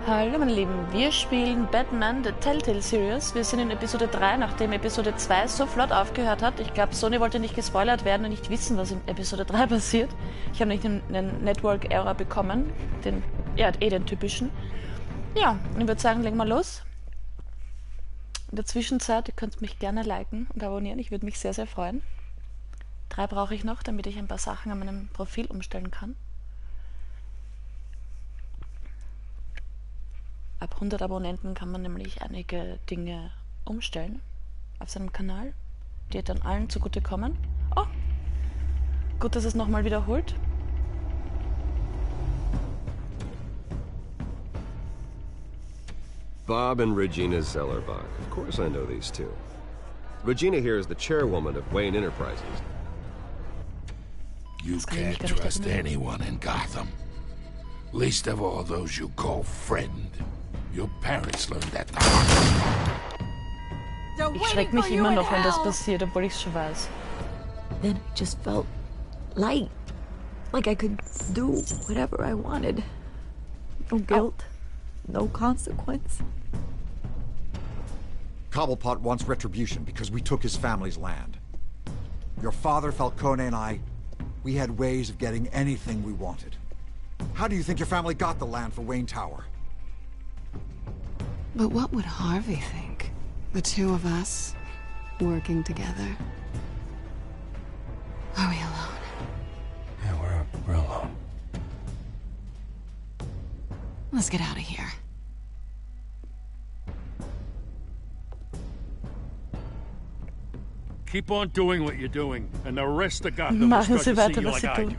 Hallo meine Lieben, wir spielen Batman Telltale Series. Wir sind in Episode 3, nachdem Episode 2 so flott aufgehört hat. Ich glaube, Sony wollte nicht gespoilert werden und nicht wissen, was in Episode 3 passiert. Ich habe nicht einen Network-Error bekommen, den typischen. Ja, und ich würde sagen, legen wir los. In der Zwischenzeit, ihr könnt mich gerne liken und abonnieren, ich würde mich sehr, sehr freuen. 3 brauche ich noch, damit ich ein paar Sachen an meinem Profil umstellen kann. Ab 100 Abonnenten kann man nämlich einige Dinge umstellen auf seinem Kanal, die dann allen zugutekommen. Oh, gut, dass es nochmal wiederholt. Bob and Regina Zellerbach. Of course I know these two. Regina here is the chairwoman of Wayne Enterprises. You can't trust anyone in Gotham. Least of all those you call friend. Your parents learned that the hard way. Ich schreck mich immer noch, wenn das passiert, obwohl ich es schon weiß. Then I just felt light. Like I could do whatever I wanted. No guilt. No consequence. Cobblepot wants retribution because we took his family's land. Your father, Falcone, and I, we had ways of getting anything we wanted. How do you think your family got the land for Wayne Tower? But what would Harvey think? The two of us, working together? Are we alone? Yeah, we're alone. Let's get out of here. Keep on doing what you're doing, and the rest of Gotham will Machen start Sie to see weiter, you was like Sie I tun. do.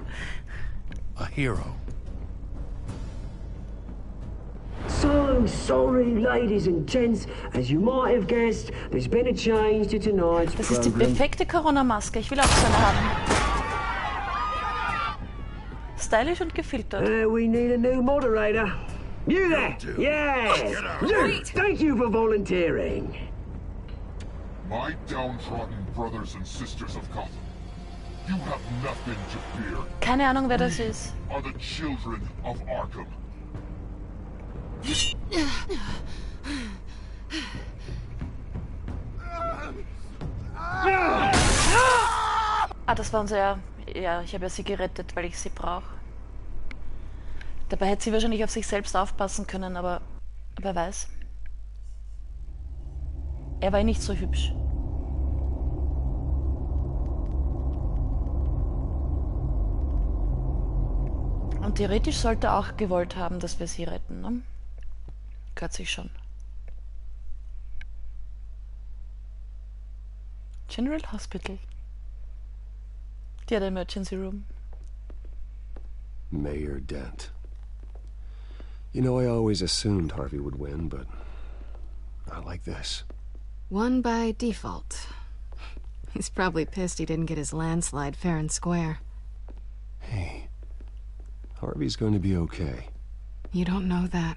A hero. So sorry, ladies and gents. As you might have guessed, there's been a change to tonight's Das ist die program. perfekte Corona-Maske. Ich will auch so eine haben. Stylisch und gefiltert. We need a new moderator. You there? Yes! Luke, thank you for volunteering. My downtrodden brothers and sisters of Gotham, you have nothing to fear. Keine Ahnung, wer das ist. Are the children of Arkham. Ah, das war unser... Ja, ich habe ja sie gerettet, weil ich sie brauche. Dabei hätte sie wahrscheinlich auf sich selbst aufpassen können, aber wer weiß. Er war nicht so hübsch. Und theoretisch sollte er auch gewollt haben, dass wir sie retten, ne? Gehört sich schon. General Hospital. Die hat ein Emergency Room. Mayor Dent. You know, I always assumed Harvey would win, but not like this. Won by default. He's probably pissed he didn't get his landslide fair and square. Hey, Harvey's going to be okay. You don't know that.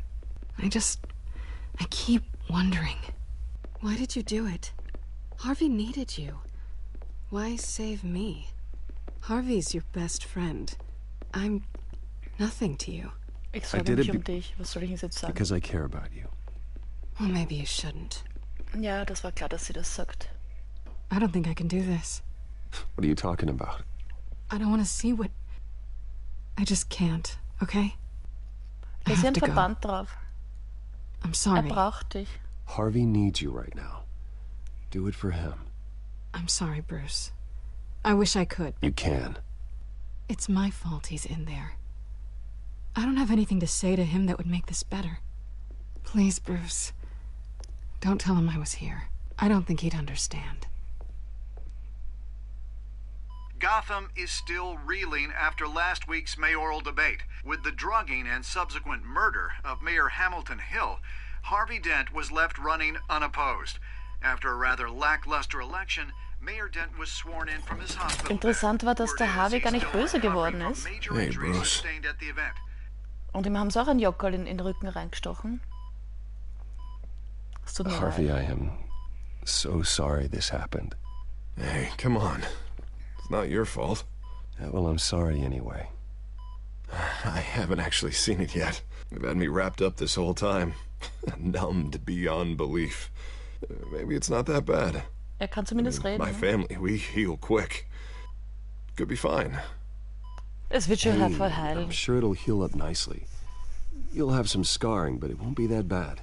I keep wondering. Why did you do it? Harvey needed you. Why save me? Harvey's your best friend. I'm nothing to you. Ich sorge mich um dich. Was soll ich jetzt sagen? Because I care about you. Well, maybe you shouldn't. Ja, das war klar, dass sie das sagt. I don't think I can do this. What are you talking about? I don't want to see what... I just can't, okay? Da ist ja ein Verband drauf. I'm sorry. Braucht dich. Harvey needs you right now. Do it for him. I'm sorry, Bruce. I wish I could. You can. It's my fault he's in there. I don't have anything to say to him that would make this better. Please, Bruce. Don't tell him I was here. I don't think he'd understand. Gotham is still reeling after last week's mayoral debate. With the drugging and subsequent murder of Mayor Hamilton Hill, Harvey Dent was left running unopposed. After a rather lackluster election, Mayor Dent was sworn in from his hospital. Interessant war, dass der Harvey gar nicht böse geworden ist. Hey, Bruce. Und ihm haben sie auch einen Jockerl in den Rücken reingestochen. Es tut mir Harvey, leid. I am so sorry this happened. Hey, come on. It's not your fault. Well, I'm sorry anyway. I haven't actually seen it yet. They've had me wrapped up this whole time. Numbed beyond belief. Maybe it's not that bad. Kann zumindest reden. My family, we heal quick. Could be fine. Es wird schon hervorheilen. I'm sure it'll heal up nicely. You'll have some scarring, but it won't be that bad.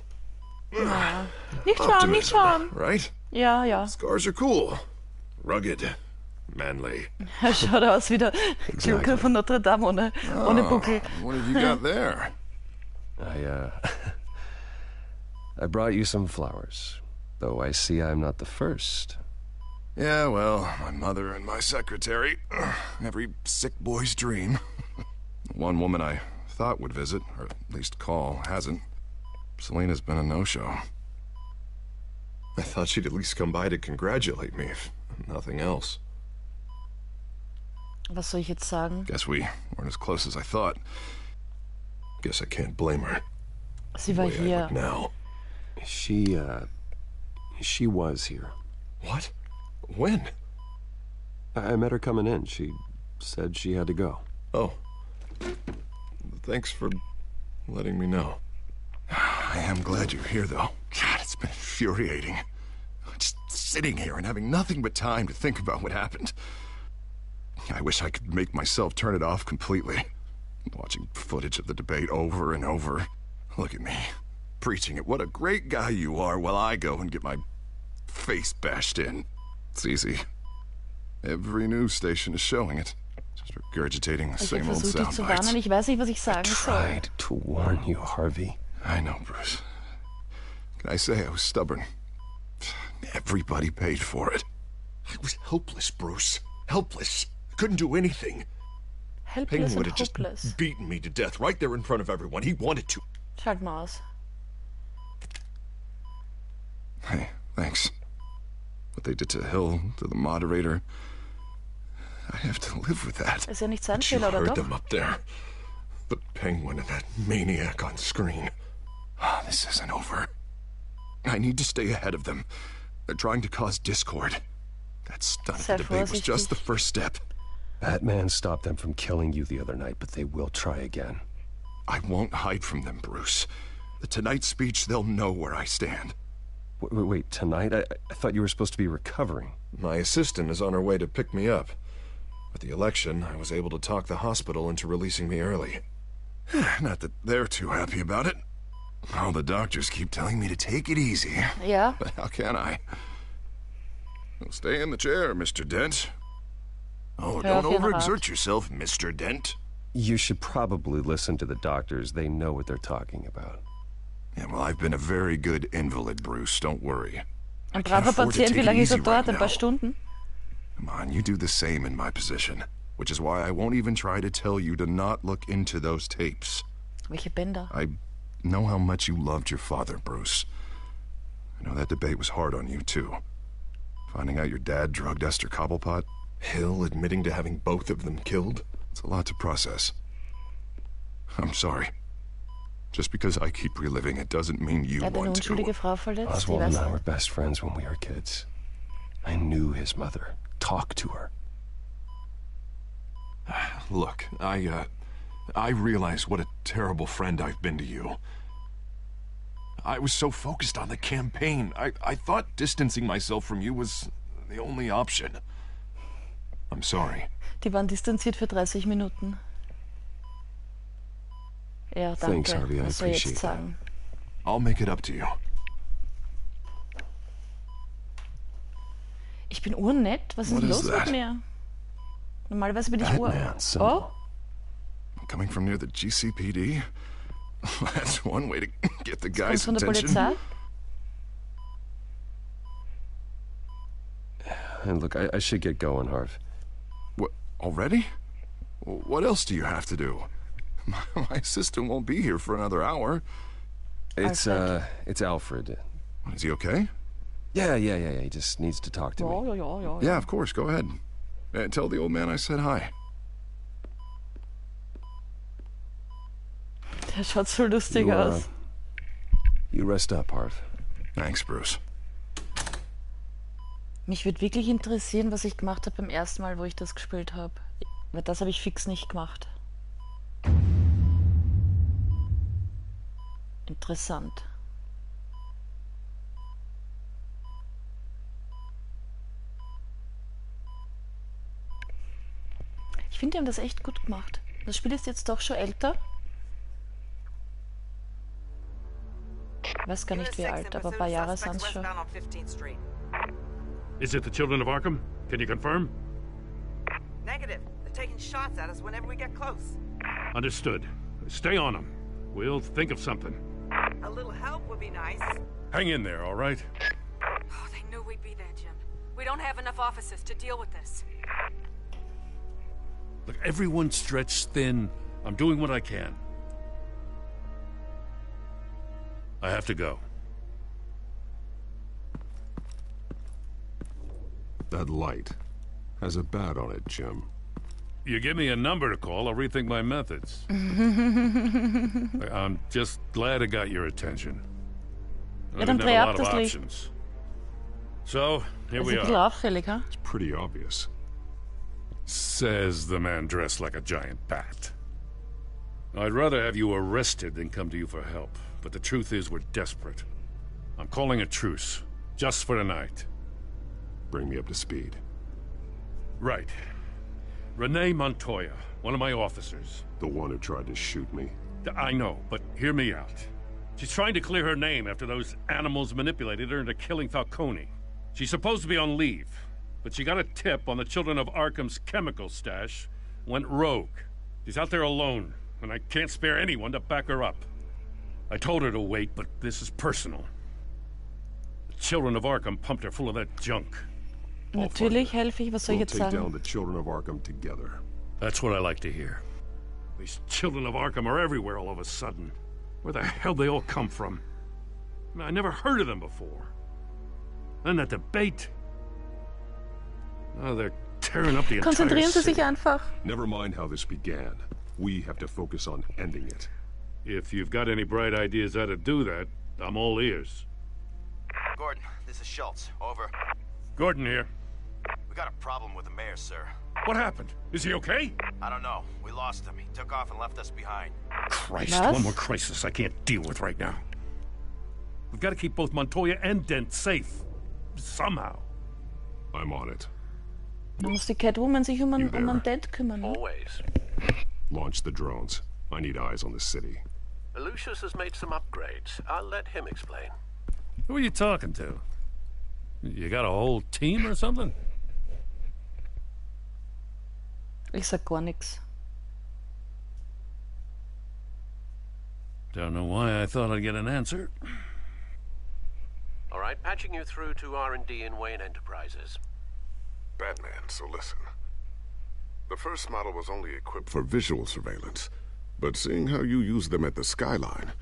Ja. Nicht schauen, nicht schauen. Right? Ja. Scars are cool. Rugged. Manly. Er schaut aus wie der Glocke von Notre Dame ohne Buckel. What have you got there? I brought you some flowers. Though I see I'm not the first. Yeah, well, my mother and my secretary. Every sick boy's dream. One woman I thought would visit, or at least call, hasn't. Selena's been a no-show. I thought she'd at least come by to congratulate me, if nothing else. Was soll ich jetzt sagen? Guess we weren't as close as I thought. Guess I can't blame her. Sie war The way I hier. look now. She was here. What? When? I met her coming in. She said she had to go. Oh. Thanks for letting me know. I am glad you're here, though. God, it's been infuriating. Just sitting here and having nothing but time to think about what happened. I wish I could make myself turn it off completely. Watching footage of the debate over and over. Look at me, preaching it. What a great guy you are, while I go and get my face bashed in. It's easy. Every news station is showing it. Just regurgitating the same old versuche dich sound zu bites. warnen. Ich weiß nicht, was ich sagen soll. Tried to warn you, Harvey. I know, Bruce. Can I say I was stubborn? Everybody paid for it. I was helpless, Bruce. Helpless. Couldn't do anything. Helpless Penguin would and have hopeless. just beaten me to death right there in front of everyone. He wanted to. Schalt mal aus. Hey, thanks. What they did to Hill, to the moderator, I have to live with that. Ist ja nicht sein But you Fehler, oder heard doch? them up there. The Penguin and that maniac on screen. This isn't over. I need to stay ahead of them. They're trying to cause discord. That stunt at the debate was just the first step. Batman stopped them from killing you the other night, but they will try again. I won't hide from them, Bruce. The tonight speech, they'll know where I stand. Wait, tonight? I thought you were supposed to be recovering. My assistant is on her way to pick me up. With the election, I was able to talk the hospital into releasing me early. Not that they're too happy about it. All the doctors keep telling me to take it easy. Ja. But how can I? Well, stay in the chair, Mr. Dent. Oh, Hör don't auf Ihren overexert Rat. yourself, Mr. Dent. You should probably listen to the doctors. They know what they're talking about. Yeah, well, I've been a very good invalid, Bruce. Don't worry. I Ein can't braver afford to Patient, take wie it lange ist easy er dort? right Ein paar now. Stunden? Come on, you do the same in my position. Which is why I won't even try to tell you to not look into those tapes. Welche Bänder? I know how much you loved your father, Bruce. I know that debate was hard on you, too. Finding out your dad drugged Esther Cobblepot, Hill admitting to having both of them killed, it's a lot to process. I'm sorry. Just because I keep reliving it doesn't mean you Er hat eine want to. unschuldige Frau verletzt. Die Oswald and weiß I were best friends when we were kids. I knew his mother. Talked to her. Look, I realize what a terrible friend I've been to you. I was so focused on the campaign. I thought distancing myself from you was the only option. I'm sorry. Die waren distanziert für 30 Minuten. Ja, danke. Thanks, Harvey. I Was soll ich appreciate jetzt that. sagen? I'll make it up to you. Ich bin urnett? Was ist What is los mit that? mir? Normalerweise bin ich Batman symbol. Oh, Coming from near the GCPD? That's one way to get the kommt guy's von der attention. Polizei? And look, I should get going, Harv. What, already? What else do you have to do? My assistant won't be here for another hour. It's Alfred. Is he okay? Yeah. He just needs to talk to me. Ja. Yeah, of course. Go ahead. Tell the old man I said hi. Der schaut so lustig aus. You rest up, Harv. Thanks, Bruce. Mich würde wirklich interessieren, was ich gemacht habe beim ersten Mal, wo ich das gespielt habe. Weil das habe ich fix nicht gemacht. Interessant. Ich finde, die haben das echt gut gemacht. Das Spiel ist jetzt doch schon älter. Ich weiß gar nicht wie alt, aber ein paar Jahre sind es schon. Is it the children of Arkham? Can you confirm? Negative. They're taking shots at us whenever we get close. Understood. Stay on them. We'll think of something. A little help would be nice. Hang in there, all right? Oh, they knew we'd be there, Jim. We don't have enough officers to deal with this. Look, everyone's stretched thin. I'm doing what I can. I have to go. That light has a bat on it, Jim. You give me a number to call, I'll rethink my methods. I'm just glad I got your attention. I didn't have a lot of options. So, here we are. It's pretty obvious. Says the man dressed like a giant bat. I'd rather have you arrested than come to you for help, but the truth is we're desperate. I'm calling a truce, just for tonight. Bring me up to speed. Right. Renee Montoya, one of my officers. The one who tried to shoot me? I know, but hear me out. She's trying to clear her name after those animals manipulated her into killing Falcone. She's supposed to be on leave, but she got a tip on the Children of Arkham's chemical stash, went rogue. She's out there alone, and I can't spare anyone to back her up. I told her to wait, but this is personal. The Children of Arkham pumped her full of that junk. Natürlich helfe ich, was soll ich jetzt We'll take sagen? down the Children of Arkham together. That's what I like to hear. These Children of Arkham are everywhere all of a sudden. Where the hell they all come from? I never heard of them before. And that debate. Oh, they're tearing up the entire Konzentrieren Sie city. sich einfach. Never mind how this began. We have to focus on ending it. If you've got any bright ideas how to do that, I'm all ears. Gordon, this is Schultz. Over. Gordon here. We got a problem with the mayor, sir. What happened? Is he okay? I don't know. We lost him. He took off and left us behind. Christ, one more crisis I can't deal with right now. We've got to keep both Montoya and Dent safe. Somehow. I'm on it. Da muss die Catwoman sich um einen Dent kümmern. Ne? Always. Launch the drones. I need eyes on the city. Lucius has made some upgrades. I'll let him explain. Who are you talking to? You got a whole team or something? Ich sag gar nichts. Don't know why I thought I'd get an answer. All right, patching you through to R&D in Wayne Enterprises. Batman, so listen. The first model was only equipped for visual surveillance, but seeing how you use them at the skyline,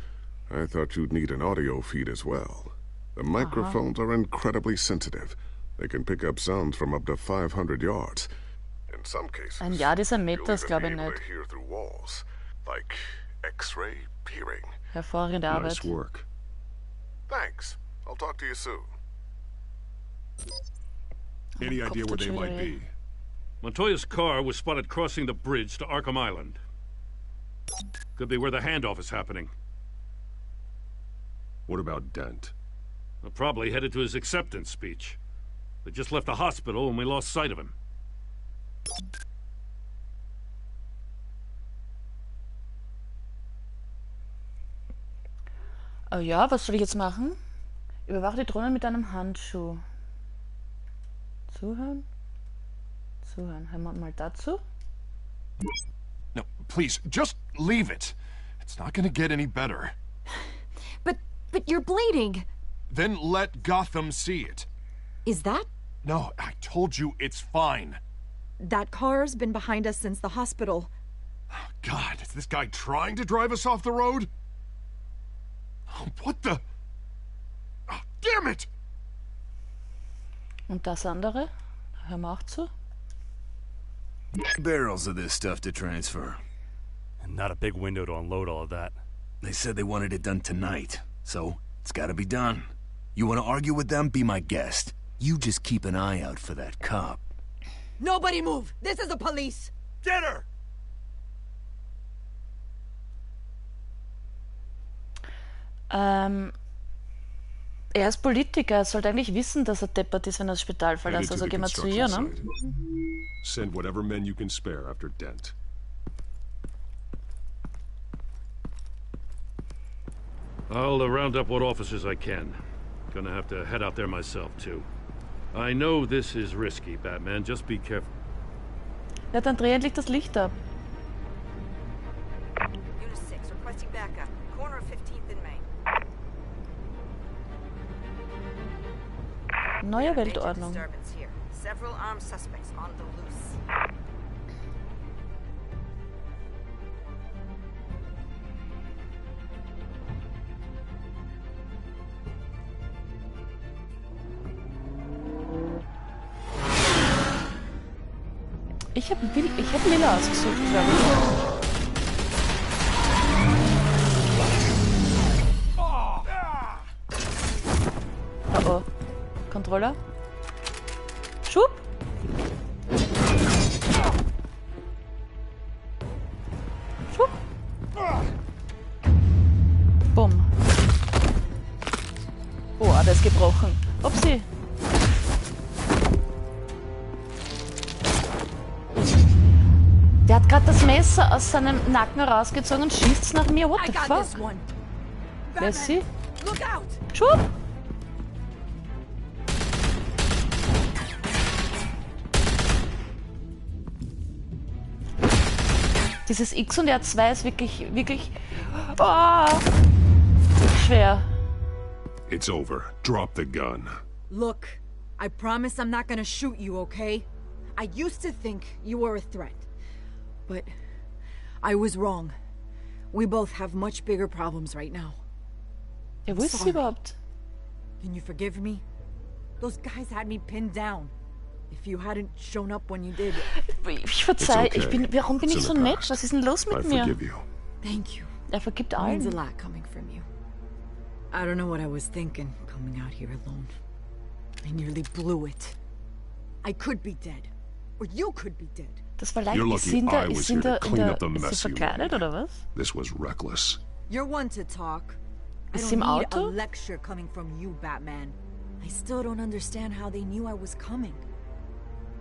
I thought you'd need an audio feed as well. The microphones are incredibly sensitive. They can pick up sounds from up to 500 yards. In some cases, Ein Jahr dieser you'll Meters, even glaube be ich able nicht. to hear through walls, like X-ray peering. Hervorragende Arbeit. Nice work. Thanks. I'll talk to you soon. Any idea where they might be? Montoya's car was spotted crossing the bridge to Arkham Island. Could be where the handoff is happening. What about Dent? They're probably headed to his acceptance speech. They just left the hospital and we lost sight of him. Oh ja, was soll ich jetzt machen? Überwache die Drohne mit einem Handschuh. Zuhören? Zuhören. Hören wir mal dazu. No, please, just leave it. It's not gonna get any better. But you're bleeding. Then let Gotham see it. Is that? No, I told you it's fine. That car's been behind us since the hospital. Oh, God, is this guy trying to drive us off the road? Oh, what the? Oh, damn it! Und das andere? Hören wir auch zu. Barrels of this stuff to transfer. And not a big window to unload all of that. They said they wanted it done tonight, so it's gotta be done. You wanna argue with them? Be my guest. You just keep an eye out for that cop. Nobody move! This is the police! Get her! Er ist Politiker, er sollte eigentlich wissen, dass er deppert ist, wenn er das Spital verlässt. Also gehen wir zu ihr, ne? Send whatever men you can spare after Dent. I'll round up what officers I can. Gonna have to head out there myself, too. I know this is risky, Batman. Just be careful. Ja, dann dreh endlich das Licht ab. Unit 6, requesting backup. Corner of 15th and Main. Neue Weltordnung. Disturbance here. Several armed suspects on the loose. Ich hab Lila ausgesucht, glaube ich. Oh oh. Controller. Schub! Schub! Bumm. Oh, der ist gebrochen. Upsi. Der hat gerade das Messer aus seinem Nacken rausgezogen und schießt's nach mir. What the fuck? Wer ist sie? Schub! Dieses X und R2 ist wirklich schwer. It's over. Drop the gun. Look, I promise I'm not gonna shoot you, okay? I used to think you were a threat. But I was wrong. We both have much bigger problems right now. Ja, wo ist sie überhaupt? Can you forgive me? Those guys had me pinned down. If you hadn't shown up when you did. Ich verzeih, warum bin ich so nett? Was ist denn los mit mir? Thank you. Er vergibt Means a allen. lot coming from you. I don't know what I was thinking coming out here alone. I nearly blew it. I could be dead. Or you could be dead. Das war leicht. Ist sie verkleidet oder was? This was reckless. You're one to talk. I Ist sie don't im need a Auto? lecture coming from you, Batman. I still don't understand how they knew I was coming.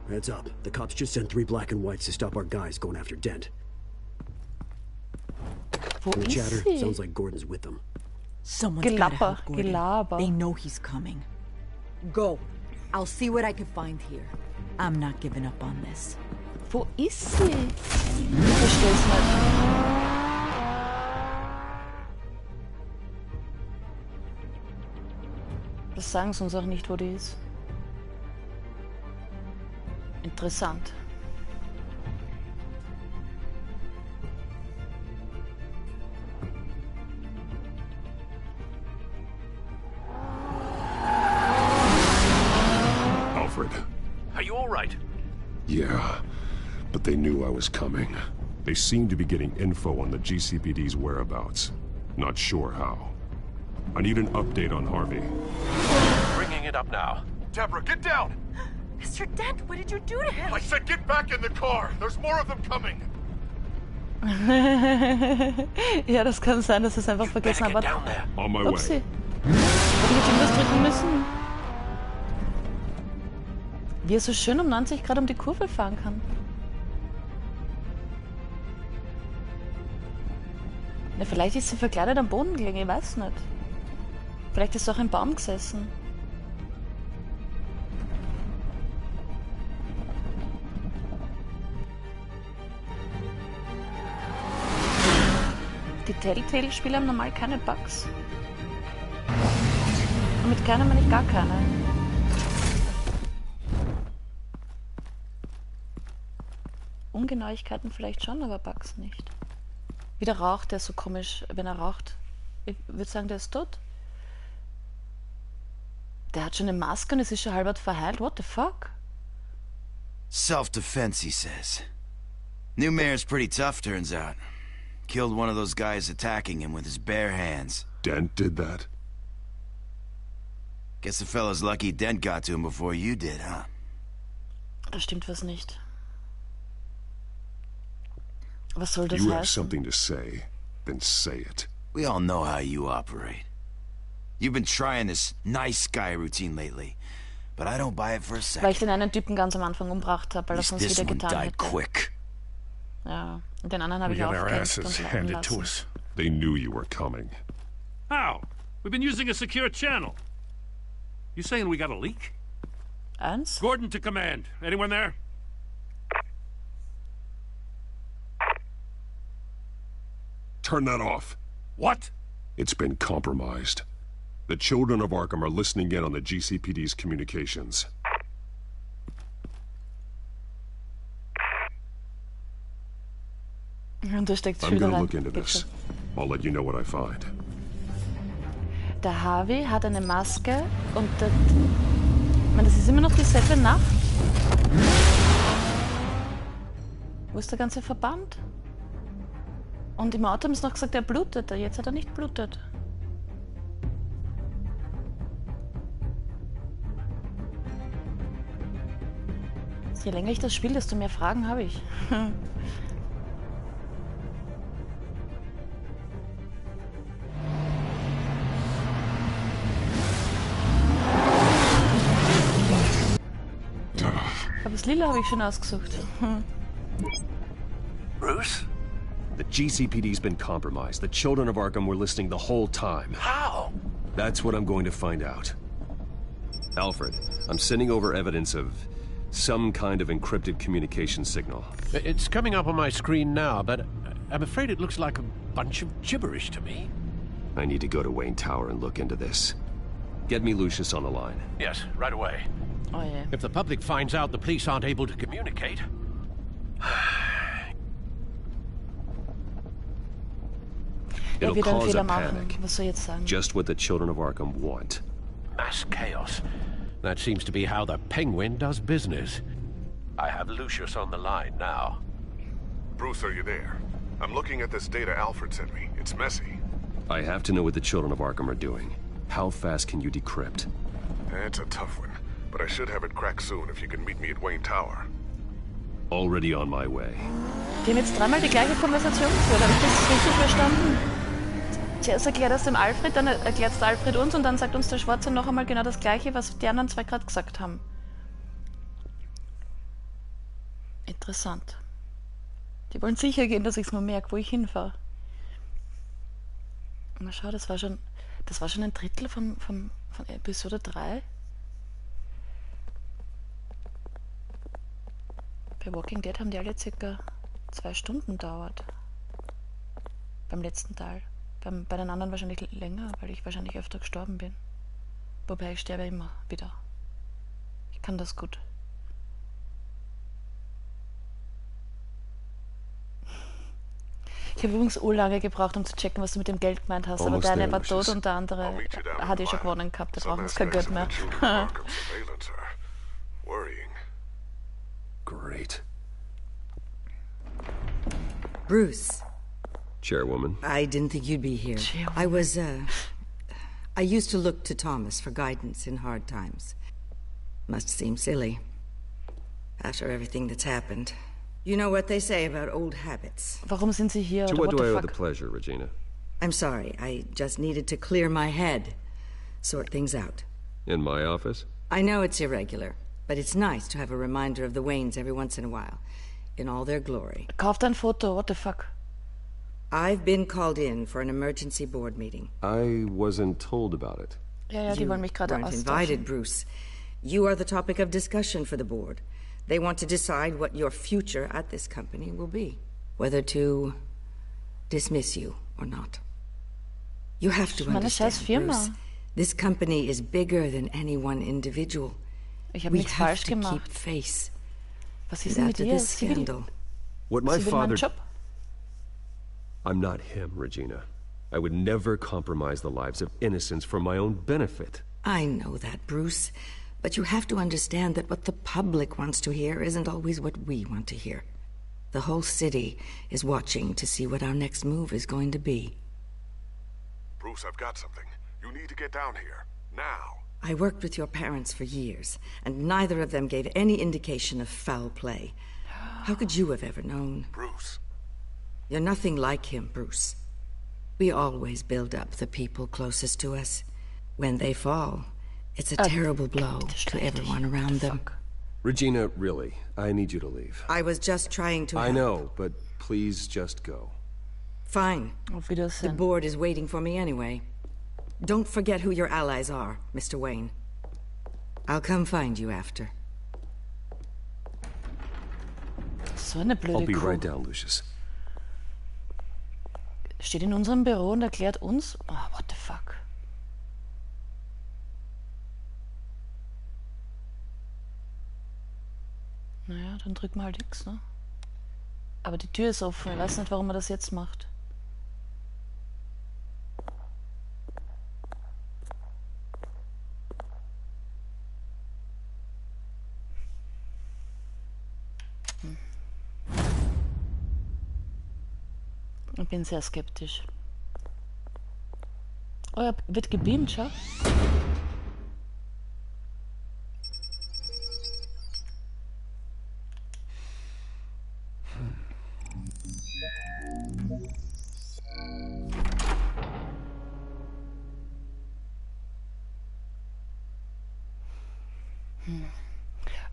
Heads up. The cops just sent 3 black and whites to stop our guys going after Dent. Wo No ist chatter. sie? Sounds like Gordon's with them. Someone's gotta Gelapper, help Gordon. Gelaber. They know he's coming. Go. I'll see what I can find here. I'm not giving up on this. Wo ist sie? Ich versteh's nicht. Das sagen sie uns auch nicht, wo die ist. Interessant. Alfred. Are you all right? Yeah, but they knew I was coming. They seemed to be getting info on the GCPD's whereabouts. Not sure how. I need an update on Harvey. Bringing it up now. Deborah, get down! Mr. Dent, what did you do to him? I said get back in the car! There's more of them coming! Ja, das kann sein, dass es einfach vergessen hat. On my Upsi. way. Hätte ich irgendwas drücken müssen? Wie er so schön um 90 Grad um die Kurve fahren kann. Na, vielleicht ist sie verkleidet am Boden gelegen, ich weiß nicht. Vielleicht ist sie auch im Baum gesessen. Die Telltale-Spiele haben normal keine Bugs. Und mit keiner meine ich gar keine. Ungenauigkeiten vielleicht schon, aber Bugs nicht. Wie der Rauch, der ist so komisch, wenn er raucht. Ich würde sagen, der ist tot. Der hat schon eine Maske und es ist schon halb verheilt. What the fuck? Self-defense, he says. New mayor's pretty tough, turns out. Killed one of those guys attacking him with his bare hands. Dent did that? Guess the fella's lucky Dent got to him before you did, huh? Da stimmt was nicht. Was soll das You have heißen? something to say, then say it. We all know how you operate. You've been trying this nice guy routine lately, but I don't buy it for a second. Weil ich den einen Typen ganz am Anfang umgebracht habe, weil er sonst wieder getan hätte. Quick. Ja, und den anderen habe ich auch handed to us. They knew you were coming. How? We've been using a secure channel. You saying we got a leak? Ernst? Gordon to command. Anyone there? Turn that off. What? It's been compromised. The children of Arkham are listening in on the GCPD's communications. Und da steckt I'm gonna look into this. I'll let you know what I find. Der Harvey hat eine Maske und das ist immer noch dieselbe Nacht. Wo ist der ganze Verband? Und im Auto haben sie noch gesagt, er blutete. Jetzt hat er nicht blutet. Je länger ich das spiele, desto mehr Fragen habe ich. Aber das Lila habe ich schon ausgesucht. Bruce? The GCPD's been compromised. The children of Arkham were listening the whole time. How? That's what I'm going to find out. Alfred, I'm sending over evidence of some kind of encrypted communication signal. It's coming up on my screen now, but I'm afraid it looks like a bunch of gibberish to me. I need to go to Wayne Tower and look into this. Get me Lucius on the line. Yes, right away. Oh, yeah. If the public finds out the police aren't able to communicate... It'll cause a machen. panic. Was soll ich jetzt sagen? Just what the children of Arkham want. Mass chaos. That seems to be how the Penguin does business. I have Lucius on the line now. Bruce, are you there? I'm looking at this data Alfred sent me. It's messy. I have to know what the children of Arkham are doing. How fast can you decrypt? It's a tough one, but I should have it cracked soon if you can meet me at Wayne Tower. Already on my way. Die haben jetzt dreimal die gleiche Konversation geführt. Habe ich das richtig verstanden? Zuerst erklärt das dem Alfred, dann erklärt es der Alfred uns und dann sagt uns der Schwarze noch einmal genau das Gleiche, was die anderen zwei gerade gesagt haben. Interessant. Die wollen sicher gehen, dass ich es mal merke, wo ich hinfahre. Mal schau, das war schon ein Drittel von Episode 3. Bei Walking Dead haben die alle circa 2 Stunden gedauert. Beim letzten Teil. Bei den anderen wahrscheinlich länger, weil ich wahrscheinlich öfter gestorben bin. Wobei ich sterbe immer wieder. Ich kann das gut. Ich habe übrigens lange gebraucht, um zu checken, was du mit dem Geld gemeint hast. Aber der eine war tot und der andere hat schon gewonnen gehabt. Da brauchen wir kein Geld mehr. Great. Bruce. Chairwoman. I didn't think you'd be here. I used to look to Thomas for guidance in hard times. Must seem silly. After everything that's happened. You know what they say about old habits. Warum sind Sie hier? To what do I owe the pleasure, Regina? I'm sorry. I just needed to clear my head. Sort things out. In my office? I know it's irregular, but it's nice to have a reminder of the Waynes every once in a while. In all their glory. Kauft ein Foto, what the fuck? I've been called in for an emergency board meeting. I wasn't told about it. Ja, die wollen mich gerade austauschen. You weren't invited, Bruce. You are the topic of discussion for the board. They want to decide what your future at this company will be. Whether to dismiss you or not. You have to understand, Bruce. This company is bigger than any one individual. Ich habe nichts falsch gemacht. Keep face. Was ist denn mit dir? Scandal. What my father... I'm not him, Regina. I would never compromise the lives of innocents for my own benefit. I know that, Bruce. But you have to understand that what the public wants to hear isn't always what we want to hear. The whole city is watching to see what our next move is going to be. Bruce, I've got something. You need to get down here. Now. I worked with your parents for years, and neither of them gave any indication of foul play. How could you have ever known? Bruce. You're nothing like him, Bruce. We always build up the people closest to us. When they fall, it's a terrible blow to everyone around them. Regina, really, I need you to leave. I was just trying to help. I know, but please just go. Fine. Auf Wiedersehen. The board is waiting for me anyway. Don't forget who your allies are, Mr. Wayne. I'll come find you after. So eine blöde I'll be Kuh. right down, Lucius. Steht in unserem Büro und erklärt uns... Oh, what the fuck. Naja, dann drücken wir halt X, ne? Aber die Tür ist offen. Ich weiß nicht, warum er das jetzt macht. Ich bin sehr skeptisch. Oh, er wird gebeamt, schau.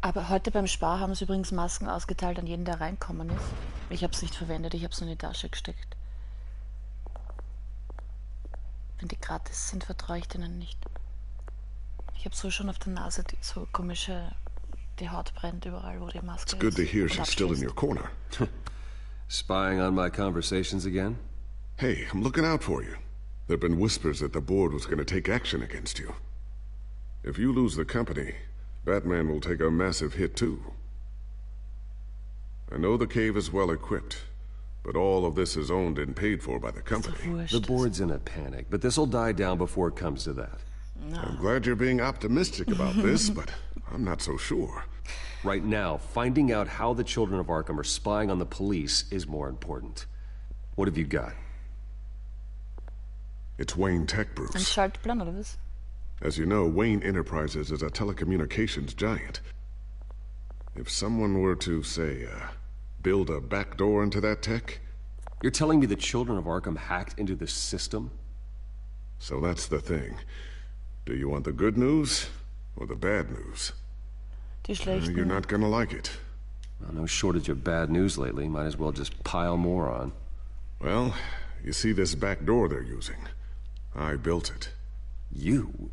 Aber heute beim Spar haben sie übrigens Masken ausgeteilt an jeden, der reinkommen ist. Ich habe es nicht verwendet, ich habe es nur in die Tasche gesteckt. Wenn die gratis sind, vertraue ich denen nicht. Ich habe so schon auf der Nase so komische... Die Haut brennt überall, wo die Maske ist. It's good to hear she's still in your corner. Spying on my conversations again? Hey, I'm looking out for you. There have been whispers that the board was going to take action against you. If you lose the company, Batman will take a massive hit too. I know the cave is well equipped, but all of this is owned and paid for by the company. The board's in a panic, but this'll die down before it comes to that. No. I'm glad you're being optimistic about this, but I'm not so sure. Right now, finding out how the children of Arkham are spying on the police is more important. What have you got? It's Wayne Tech, Bruce. Ein Schaltplan oder was? As you know, Wayne Enterprises is a telecommunications giant. If someone were to, say, build a backdoor into that tech... You're telling me the children of Arkham hacked into this system? So that's the thing. Do you want the good news or the bad news? Die schlechten. You're not gonna like it. Well, no shortage of bad news lately. Might as well just pile more on. Well, you see this back door they're using? I built it. You?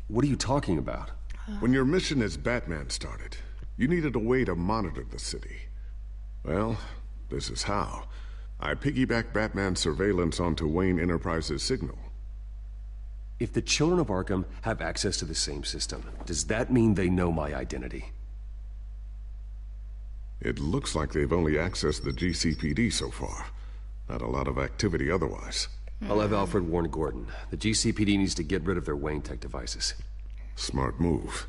What are you talking about? When your mission as Batman started, you needed a way to monitor the city. Well, this is how. I piggybacked Batman's surveillance onto Wayne Enterprises' signal. If the children of Arkham have access to the same system, does that mean they know my identity? It looks like they've only accessed the GCPD so far. Not a lot of activity otherwise. I'll have Alfred warn Gordon. The GCPD needs to get rid of their Wayne Tech devices. Smart move.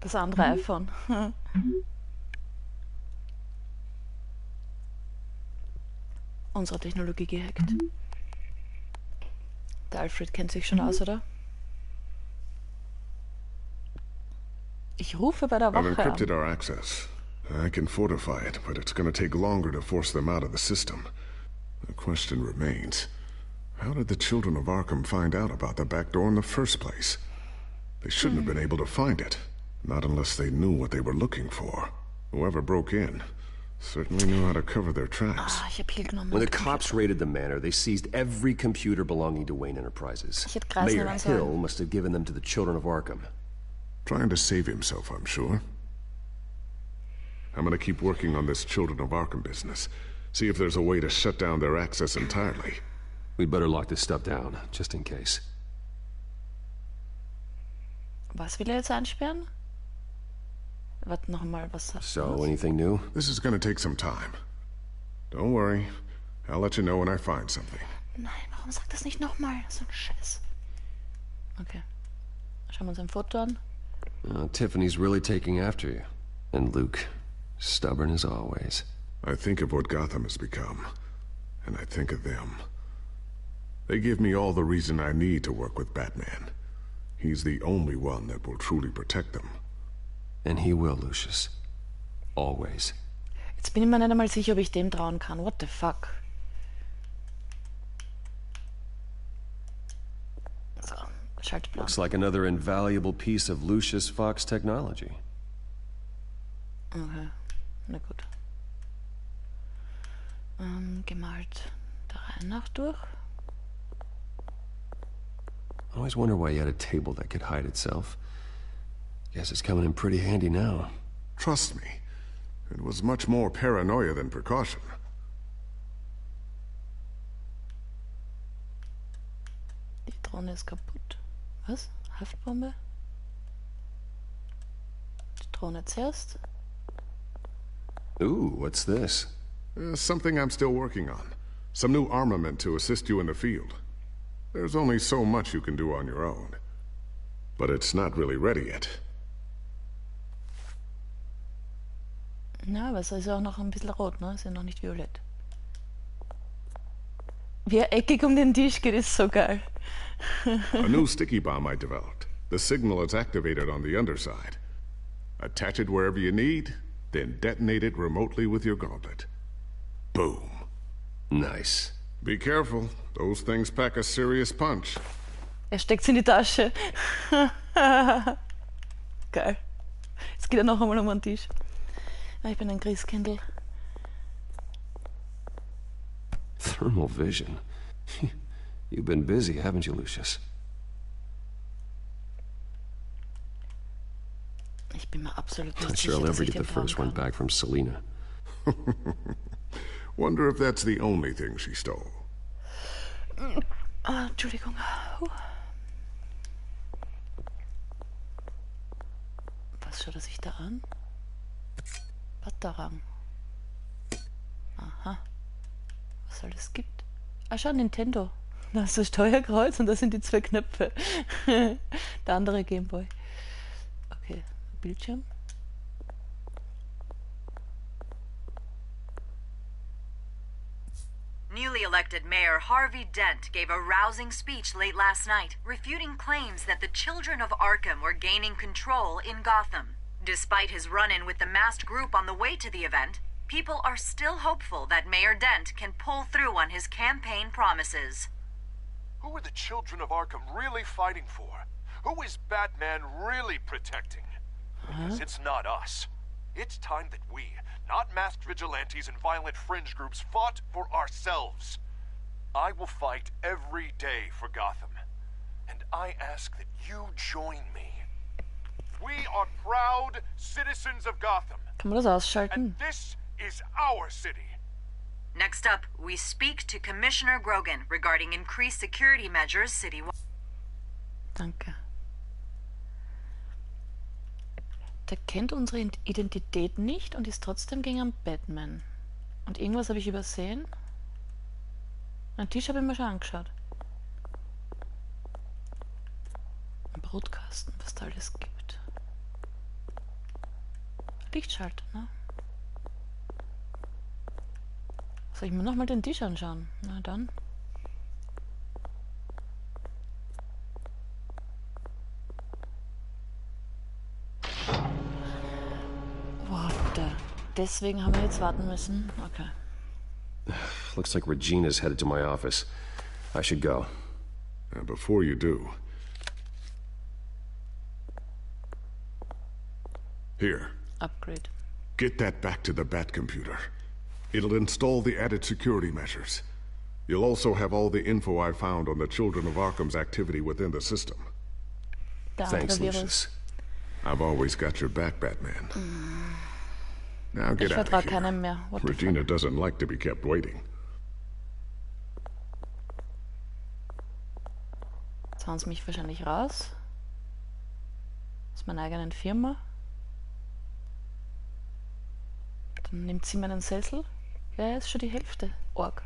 Das andere iPhone. Unsere Technologie gehackt. Der Alfred kennt sich schon aus, oder? Ich rufe bei der I've Wache encrypted an. our access. I can fortify it, but it's going to take longer to force them out of the system. The question remains, how did the children of Arkham find out about the back door in the first place? They shouldn't have been able to find it, not unless they knew what they were looking for. Whoever broke in certainly knew how to cover their tracks. Ah, ich hab hier genommen. When the cops raided the manor, they seized every computer belonging to Wayne Enterprises. Ich hätte Kreis Mayor nehmen sollen. Hill must have given them to the children of Arkham. Trying to save himself, I'm sure. I'm gonna keep working on this Children of Arkham business. See if there's a way to shut down their access entirely. We'd better lock this stuff down, just in case. Was will er jetzt einsperren? Warte noch mal, was sagt So, anything new? This is gonna take some time. Don't worry. I'll let you know when I find something. Nein, warum sagt das nicht nochmal? So ein Scheiß. Okay. Schauen wir uns ein Foto an. Tiffany's really taking after you. And Luke, stubborn as always. I think of what Gotham has become, and I think of them. They give me all the reason I need to work with Batman. He's the only one that will truly protect them. And he will, Lucius. Always. Jetzt bin ich mir nicht einmal sicher, ob ich dem trauen kann. What the fuck? Schaltplan. Looks like another invaluable piece of Lucius Fox technology. Okay, na gut. Gehen wir halt da rein nach durch. I always wonder why you had a table that could hide itself. Guess it's coming in pretty handy now. Trust me, it was much more paranoia than precaution. Die Drohne ist kaputt. Was? Haftbombe? Die Drohne zuerst. Ooh, what's this? Something I'm still working on. Some new armament to assist you in the field. There's only so much you can do on your own. But it's not really ready yet. Na, aber es ist ja auch noch ein bisschen rot, ne? Ist ja noch nicht violett. Wie er eckig um den Tisch geht, ist so geil. A new sticky bomb I developed. The signal is activated on the underside. Attach it wherever you need, then detonate it remotely with your gauntlet. Boom. Nice. Be careful. Those things pack a serious punch. Steckt's in die Tasche. Geil. Jetzt geht er noch einmal um den Tisch. Ich bin ein Christkindl. Thermal vision. You've been busy, haven't you, Lucius? Ich bin mir absolut nicht Not sicher, sure I'll dass ever ich get den the trauen first one kann. back from Selena. Wonder if that's the only thing she stole. Entschuldigung. Was schaut er sich da an? Batterang. Aha. Was alles gibt. Ah, schau, Nintendo. Da ist das Steuerkreuz und da sind die zwei Knöpfe. Der andere Gameboy. Okay, Bildschirm. Newly elected Mayor Harvey Dent gave a rousing speech late last night, refuting claims that the children of Arkham were gaining control in Gotham. Despite his run-in with the masked group on the way to the event, people are still hopeful that Mayor Dent can pull through on his campaign promises. Who are the children of Arkham really fighting for? Who is Batman really protecting? Because it's not us. It's time that we, not masked vigilantes and violent fringe groups, fought for ourselves. I will fight every day for Gotham. And I ask that you join me. We are proud citizens of Gotham. Kann man das ausschalten? And this is our city. Next up, we speak to Commissioner Grogan regarding increased security measures citywide. Danke. Der kennt unsere Identität nicht und ist trotzdem gegen einen Batman. Und irgendwas habe ich übersehen. Einen Tisch habe ich mir schon angeschaut. Ein Brotkasten, was da alles gibt. Lichtschalter, ne? Soll ich mir nochmal den Tisch anschauen? Na dann. Warte. Deswegen haben wir jetzt warten müssen. Okay. Looks like Regina's headed to my office. I should go. And before you do... Here. Upgrade. Get that back to the Bat computer. It'll install the added security measures. You'll also have all the info I found on the Children of Arkham's activity within the system. Thanks, Lucius. I've always got your back, Batman. Now get out of here. Keinem mehr. Regina doesn't like to be kept waiting. Jetzt hauen sie mich wahrscheinlich raus. Aus meiner eigenen Firma. Dann nimmt sie meinen Sessel. Ja, ist schon die Hälfte. Org.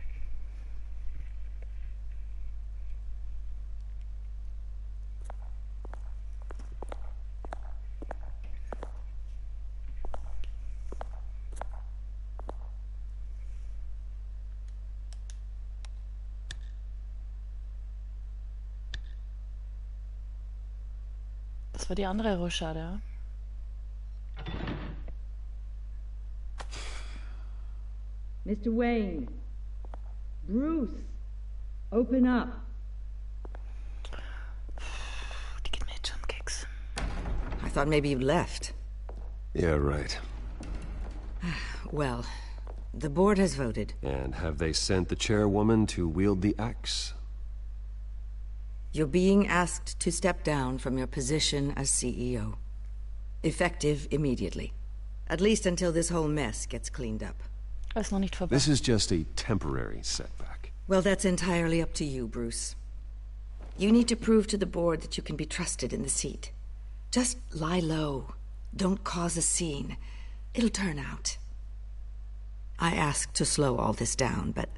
Das war die andere Rochade, ja? Mr. Wayne. Bruce. Open up. thought maybe you left. Yeah, right. Well, the board has voted. And have they sent the chairwoman to wield the axe? You're being asked to step down from your position as CEO. Effective immediately. At least until this whole mess gets cleaned up. This is just a temporary setback. Well, that's entirely up to you, Bruce. You need to prove to the board that you can be trusted in the seat. Just lie low. Don't cause a scene. It'll turn out. I asked to slow all this down, but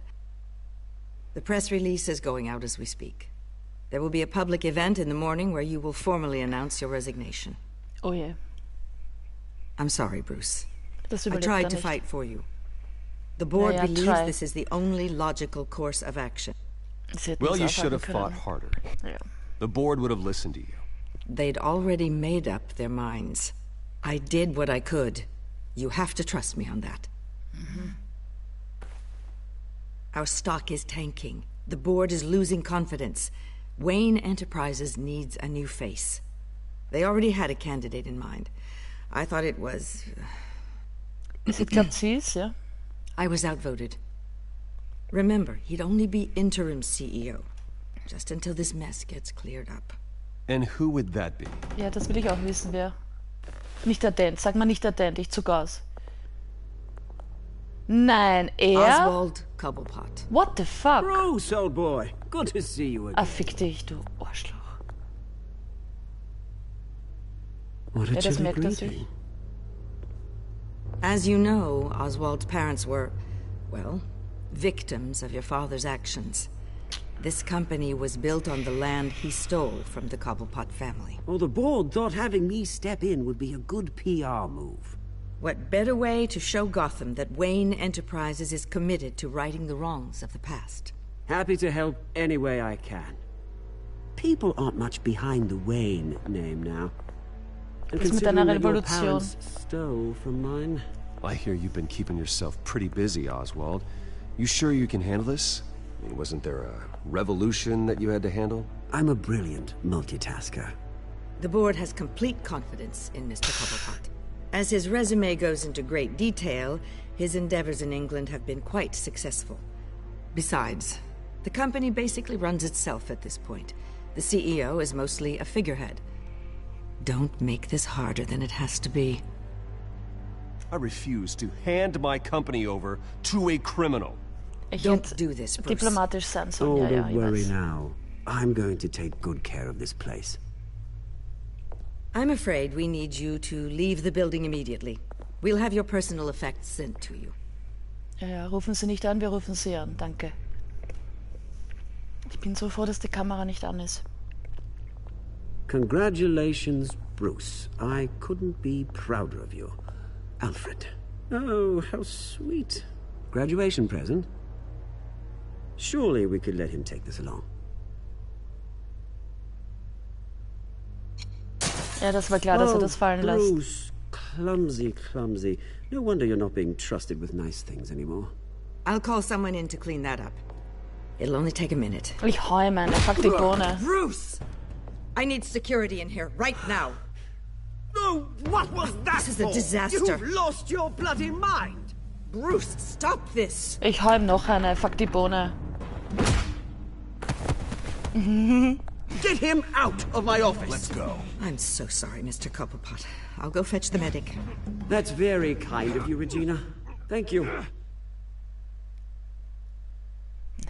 the press release is going out as we speak. There will be a public event in the morning where you will formally announce your resignation. Oh yeah. I'm sorry, Bruce. I tried to fight for you. The board believes this is the only logical course of action. Well, you should have fought harder. Yeah. The board would have listened to you. They'd already made up their minds. I did what I could. You have to trust me on that. Our stock is tanking. The board is losing confidence. Wayne Enterprises needs a new face. They already had a candidate in mind. I thought it was... Is it Capsis, yeah? I was outvoted. Remember, he'd only be interim CEO. Just until this mess gets cleared up. And who would that be? Ja, das will ich auch wissen, wer. Nicht der Dent. Sag mal nicht der Dent, ich zuck aus. Nein, er? Oswald Cobblepot. What the fuck? Bruce, old boy. Good to see you again. Ah, fick dich, du Arschloch. What a das merkt er greeting. sich. As you know, Oswald's parents were, well, victims of your father's actions. This company was built on the land he stole from the Cobblepot family. Well, the board thought having me step in would be a good PR move. What better way to show Gotham that Wayne Enterprises is committed to righting the wrongs of the past? Happy to help any way I can. People aren't much behind the Wayne name now. And Was mit considering deiner that your Revolution? parents stole from mine... I hear you've been keeping yourself pretty busy, Oswald. You sure you can handle this? I mean, wasn't there a revolution that you had to handle? I'm a brilliant multitasker. The board has complete confidence in Mr. Cobblepot. As his resume goes into great detail, his endeavors in England have been quite successful. Besides, the company basically runs itself at this point. The CEO is mostly a figurehead. Don't make this harder than it has to be. I refuse to hand my company over to a criminal. Don't do this, Bruce. Diplomatisch sein sollen, Oh, ja, ja, don't ich worry weiß. now. I'm going to take good care of this place. I'm afraid we need you to leave the building immediately. We'll have your personal effects sent to you. Ja, ja, rufen Sie nicht an, wir rufen Sie an. Danke. Ich bin so froh, dass die Kamera nicht an ist. Congratulations, Bruce. I couldn't be prouder of you. Alfred. Oh, how sweet. Graduation present? Surely we could let him take this along. Ja, das war klar, dass er das fallen lässt. Bruce, clumsy, clumsy. No wonder you're not being trusted with nice things anymore. I'll call someone in to clean that up. It'll only take a minute. Ich hau ihm eine, fuck die Bohne. Bruce! I need security in here, right now. No, what was that This is a disaster. You've lost your bloody mind! Bruce, stop this! Ich hau ihm noch eine, fuck die Bohne. Get him out of my office! Let's go. I'm so sorry, Mr. Cobblepot. I'll go fetch the medic. That's very kind of you, Regina. Thank you.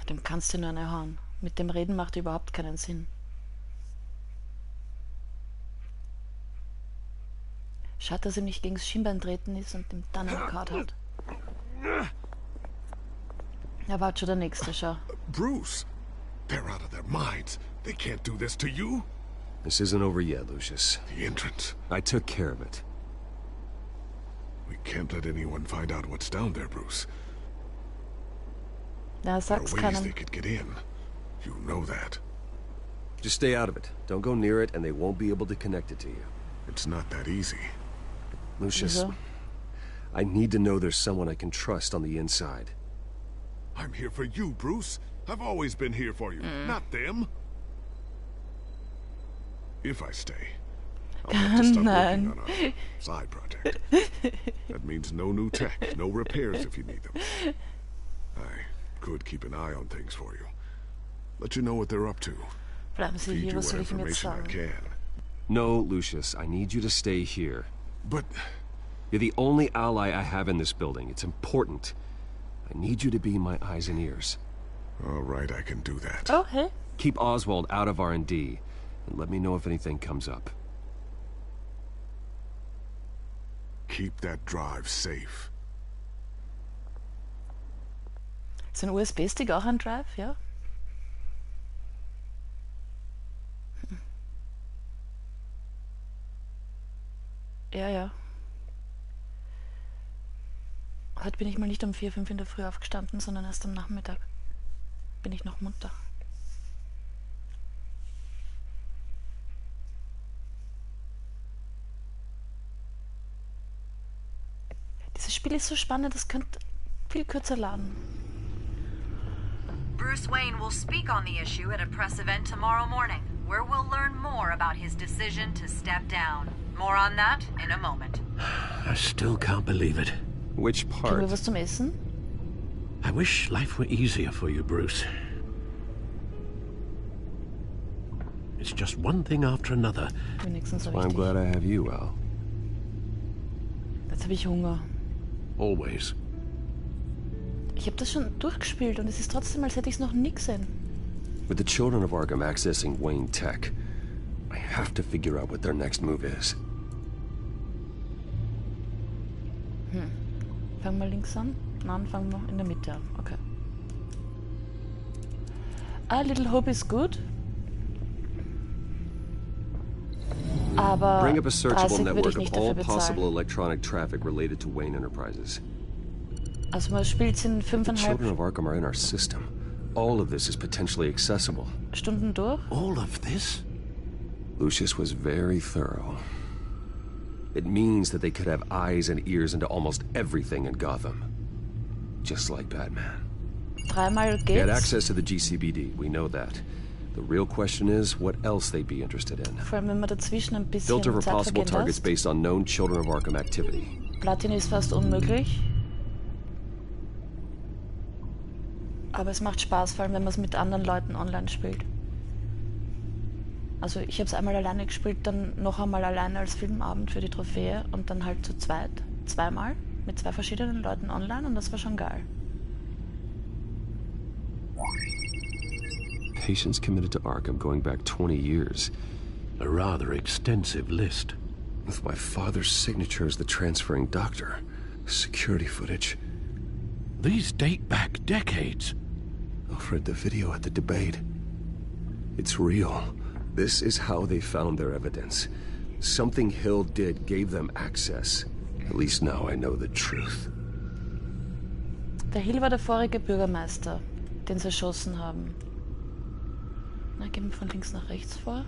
Dem kannst du nur eine hauen. Mit dem Reden macht überhaupt keinen Sinn. Schade, dass ihm nicht gegen das Schienbein treten ist und ihm dann einen Card hat. Er war schon der Nächste, schau. Bruce, they're out of their minds. They can't do this to you. This isn't over yet, Lucius. The entrance. I took care of it. We can't let anyone find out what's down there, Bruce. Ja, There sag's are ways keinem. they could get in. You know that. Just stay out of it. Don't go near it, and they won't be able to connect it to you. It's not that easy. Lucius, Wieso? I need to know there's someone I can trust on the inside. I'm here for you, Bruce. I've always been here for you, not them. If I stay, I'll have to stop working on a side project. That means no new tech, no repairs if you need them. I could keep an eye on things for you. Let you know what they're up to. Bleiben Sie hier, was soll ich ihm jetzt sagen? No, Lucius, I need you to stay here. But... You're the only ally I have in this building. It's important. I need you to be my eyes and ears. All right, I can do that. Okay. Keep Oswald out of R&D, and let me know if anything comes up. Keep that drive safe. Ist ein USB-Stick auch ein Drive, ja? Ja, ja. Heute bin ich mal nicht um 4, 5 in der Früh aufgestanden, sondern erst am Nachmittag. Bin ich noch munter. Dieses Spiel ist so spannend, das könnte viel kürzer laden. Bruce Wayne will speak on the issue at a press event tomorrow morning, where we'll learn more about his decision to step down. More on that in a moment. I still can't believe it. Which part? Kriegen wir was zum Essen? I wish life were easier for you, Bruce. It's just one thing after another. Wenigstens so I'm wichtig. glad I have you, Al. Jetzt habe ich Hunger. Always. Ich habe das schon durchgespielt und es ist trotzdem, als hätte ich es noch nie gesehen. With the children of Arkham accessing Wayne Tech, I have to figure out what their next move is. Fangen wir links an? Nein, fangen wir in der Mitte an. Okay. A Little Hope is good. Aber Bring up a searchable 30 würde network ich nicht of all dafür possible bezahlen. electronic traffic related to Wayne Enterprises. Also man spielt in The children 5,5 of Arkham are in our system. All of this is potentially accessible. Stunden durch. All of this? Lucius was very thorough. It means that they could have eyes and ears into almost everything in Gotham. Just like Batman. Dreimal They had geht's. access to the GCBD, we know that. The real question is what else they'd be interested in. Vor allem, wenn man dazwischen ein bisschen Filter for Zeit possible vergehen targets lässt. based on known Children of Arkham activity. Platin ist fast unmöglich. Aber es macht Spaß, vor allem wenn man es mit anderen Leuten online spielt. Also ich habe es einmal alleine gespielt, dann noch einmal alleine als Filmabend für die Trophäe und dann halt zu zweit, zweimal, mit 2 verschiedenen Leuten online und das war schon geil. Patients committed to Arkham going back 20 years. A rather extensive list. With my father's signature as the transferring doctor. Security footage. These date back decades. Alfred, the video at the debate. It's real. This is how they found their evidence. Something Hill did gave them access. At least now I know the truth. Der Hill war der vorige Bürgermeister, den sie erschossen haben. Na, gehen wir von links nach rechts vor.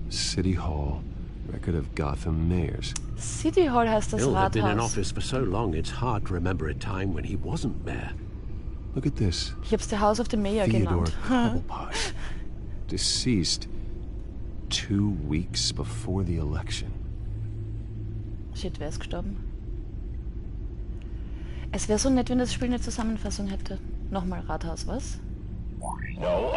City Hall. Record of Gotham mayors. City Hall heißt das Hill had been in Rathaus. office for so long, it's hard to remember a time when he wasn't mayor. Look at this. Ich hab's the House of the Mayor Theodore genannt. Cobblepot. Deceased 2 weeks before the election. Shit, wer ist gestorben? Es wäre so nett, wenn das Spiel eine Zusammenfassung hätte. Nochmal Rathaus, was? No,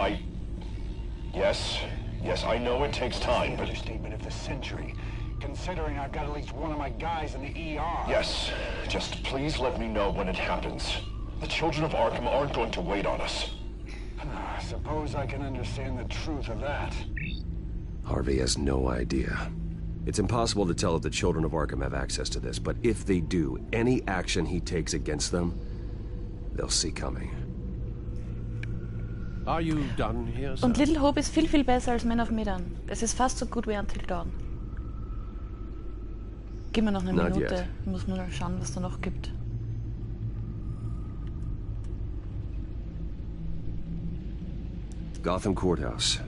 Yes, I know it takes time, but... Understatement of the century. Considering I've got at least one of my guys in the ER. Yes, just please let me know when it happens. The children of Arkham aren't going to wait on us. I suppose I can understand the truth of that. Harvey has no idea. It's impossible to tell if the children of Arkham have access to this, but if they do, any action he takes against them, they'll see coming. Are you done here, sir? Und Little Hope ist viel, viel besser als Man of Medan. Es ist fast so gut wie Until Dawn. Gib mir noch eine Not Minute. yet. Ich muss nur schauen, was da noch gibt. Gotham Courthouse.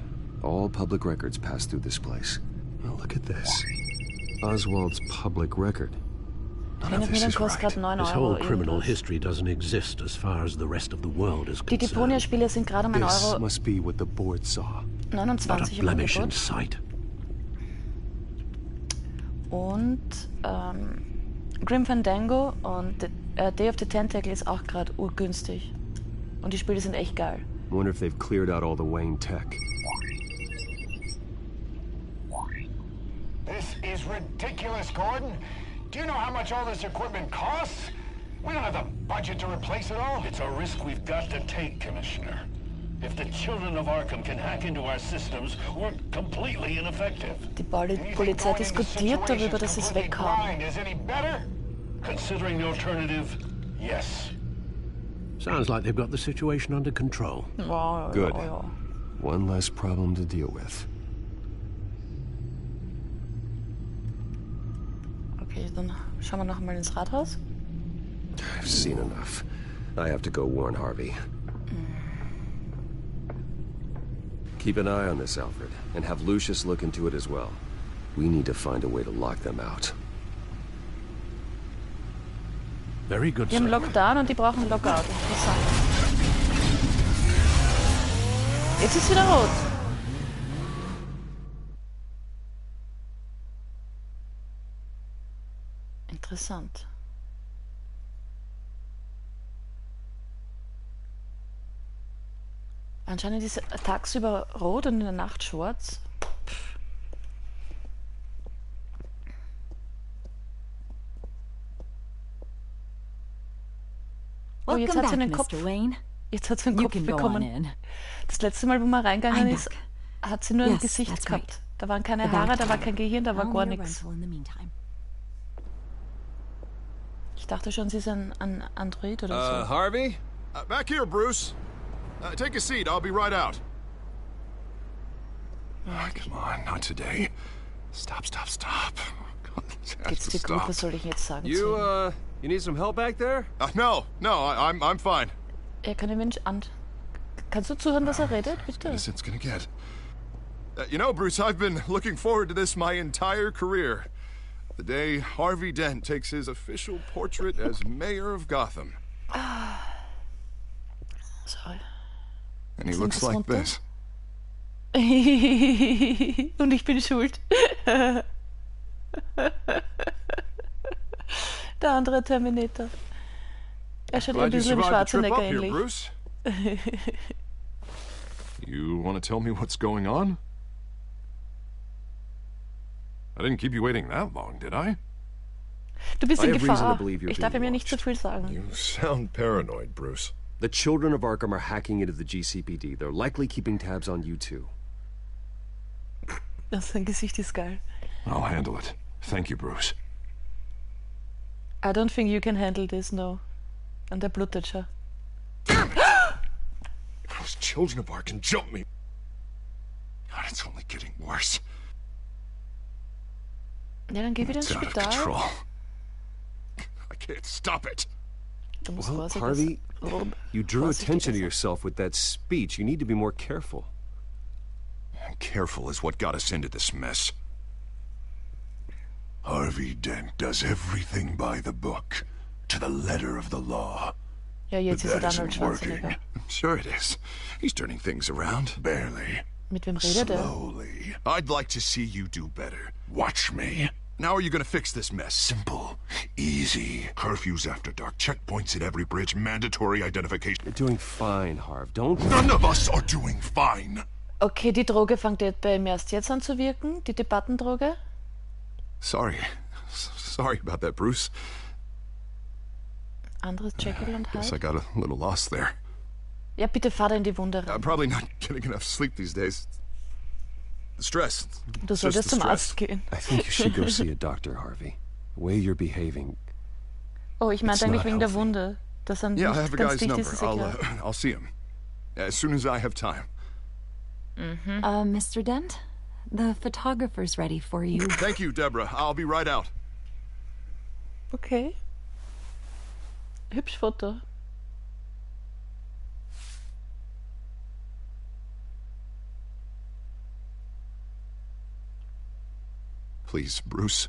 All public records pass through this place. Oh, look at this. Oswald's public record. None of this is right. Kostet 9 This Euro whole criminal irgendwas. history doesn't exist as far as the rest of the world is Die concerned. Deponia-Spiele sind gerade um 1 This Euro must be what the board saw. 29 Not a im blemish in Angebot. sight. Und Grim Fandango und Day of the Tentacle ist auch gerade urgünstig. Und die Spiele sind echt geil. Wonder if they've cleared out all the Wayne tech. This is ridiculous, Gordon. Do you know how much all this equipment costs? We don't have the budget to replace it all. It's a risk we've got to take, Commissioner. If the children of Arkham can hack into our systems, we're completely ineffective. Die Polizei diskutiert darüber, dass sie es weghaben. Is any better? Considering the alternative, yes. Sounds like they've got the situation under control. Good. One less problem to deal with. Okay, dann schauen wir noch mal ins Rathaus. I've seen enough. I have to go warn Harvey. Keep an eye on this, Alfred, and have Lucius look into it as well. We need to find a way to lock them out. Very good, Die haben sir. Lockdown und die brauchen Lockout. Interessant. Jetzt ist wieder rot. Interessant. Anscheinend ist tagsüber rot und in der Nacht schwarz. Oh, jetzt hat sie einen Kopf. Jetzt hat sie einen Kopf bekommen. Das letzte Mal, wo man reingegangen ist, hat sie nur ein Gesicht gehabt. Da waren keine Haare, da war kein Gehirn, da war gar nichts. Ich dachte schon, sie ist ein Android oder so. Harvey? Back here, Bruce. Take a seat. I'll be right out. Oh, come on, not today. Stop. God, this has Geht's to dir gut? stop. Was soll ich jetzt sagen? You need some help back there? No, I'm fine. Er kann den Mensch an. Kannst du zuhören, dass er redet, bitte? As it's gonna get. You know, Bruce, I've been looking forward to this my entire career. The day Harvey Dent takes his official portrait as mayor of Gotham. Sorry. And he looks like this. Und ich bin schuld. Der andere Terminator. Er schaut ein bisschen dem Schwarzenegger ähnlich. Bruce. You want to tell me what's going on? I didn't keep you waiting that long, did I? Du bist in I have reason Gefahr. to believe you're Ich darf being mir nicht zu viel sagen. You sound paranoid, Bruce. The children of Arkham are hacking into the GCPD. They're likely keeping tabs on you too. Sein Gesicht ist geil. I'll handle it. Thank you, Bruce. I don't think you can handle this, no. Und der blutet schon. Those children of Arkham jumped me. God, it's only getting worse. Ja, dann geh wieder ins It's out of Spital. control. I can't stop it. Du musst Well, vorsichtig Harvey, sein. you drew Vorsichtig attention to sein. yourself with that speech. You need to be more careful. Careful is what got us into this mess. Harvey Dent does everything by the book, to the letter of the law. Ja, jetzt ist er That Arnold isn't working. Schwarzenegger. Sure it is. He's turning things around. Barely. Mit wem redet er? Slowly. I'd like to see you do better. Watch me. Now are you gonna fix this mess? Simple. Easy. Curfews after dark. Checkpoints at every bridge. Mandatory identification. You're doing fine, Harv. Don't... None of us are doing fine. Okay, die Droge fängt bei ihm erst jetzt an zu wirken, die Debattendroge. Sorry about that, Bruce. Anderes Jekyll und Guess I Hyde. got a little lost there. Ja, bitte fahr in die Wunde rein. I'm probably not getting enough sleep these days. The stress. Du It's just solltest the zum stress. Arzt gehen. I think you should go see a doctor, Harvey. The way you're behaving... Oh, ich meinte It's eigentlich not wegen der healthy. Wunde. Dass er Yeah, I nicht have a ganz guy's dicht number. ist, ist ja klar. I'll see him as soon as I have time. Mr. Dent, the photographer's ready for you. Thank you, Deborah. I'll be right out. Okay. Hübsch Foto. Please, Bruce.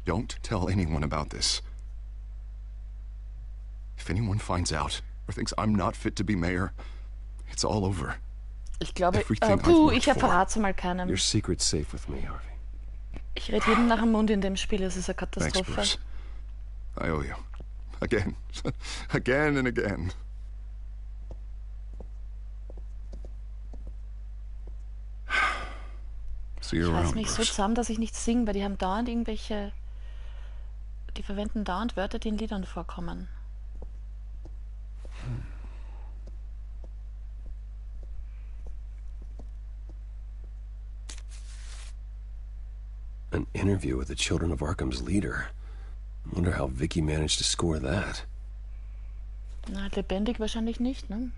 Don't tell anyone about this. If anyone finds out or thinks I'm not fit to be mayor, it's all over. Ich glaube, Everything I've puh, worked ich for. verrat's mal keinem. Your secret's safe with me, Harvey. Ich rede jedem nach dem Mund in dem Spiel, es ist eine Thanks, Katastrophe. Bruce. I owe you. Again. Again and again. See you Ich reiß around, mich so Bruce. zusammen, dass ich nicht singe, weil die haben dauernd irgendwelche... Die verwenden dauernd Wörter, die in Liedern vorkommen. An interview with the Children of Arkham's leader. I wonder how Vicky managed to score that. Na, lebendig wahrscheinlich nicht, ne?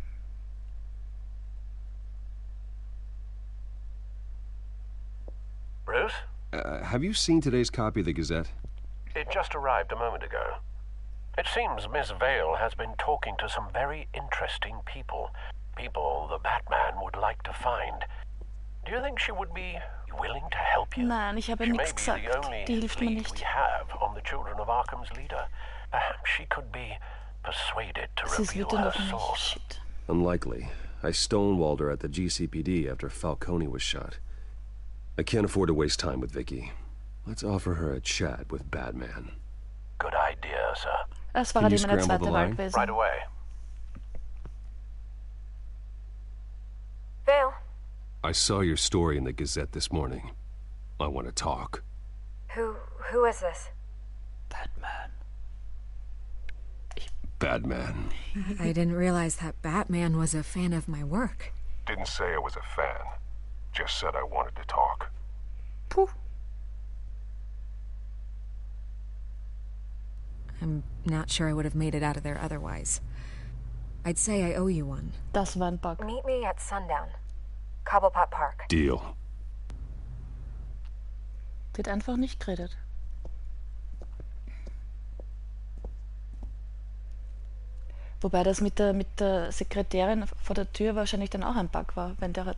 Bruce? Have you seen today's copy of the Gazette? It just arrived a moment ago. It seems Miss Vale has been talking to some very interesting people. People the Batman would like to find. Do you think she would be willing to help you? Nein, ich habe She may nichts be gesagt. the only Die hilft mir lead nicht. we have on the Children of Arkham's leader. Perhaps she could be persuaded to Sie ist reveal wütend her auf mich. source. Shit. Unlikely. I stonewalled her at the GCPD after Falcone was shot. I can't afford to waste time with Vicky. Let's offer her a chat with Batman. Good idea, sir. Es war Can halt you immer der scramble zweite the line? Waldwesen. Right away. Vale, I saw your story in the Gazette this morning. I want to talk. who is this? Batman. I didn't realize that Batman was a fan of my work. Didn't say I was a fan. Just said I wanted to talk. I'm not sure I would have made it out of there otherwise. I'd say I owe you one. Das war ein Bug. Meet me at sundown. Cobblepot Park. Deal. Die hat einfach nicht geredet. Wobei das mit der Sekretärin vor der Tür wahrscheinlich dann auch ein Bug war, wenn der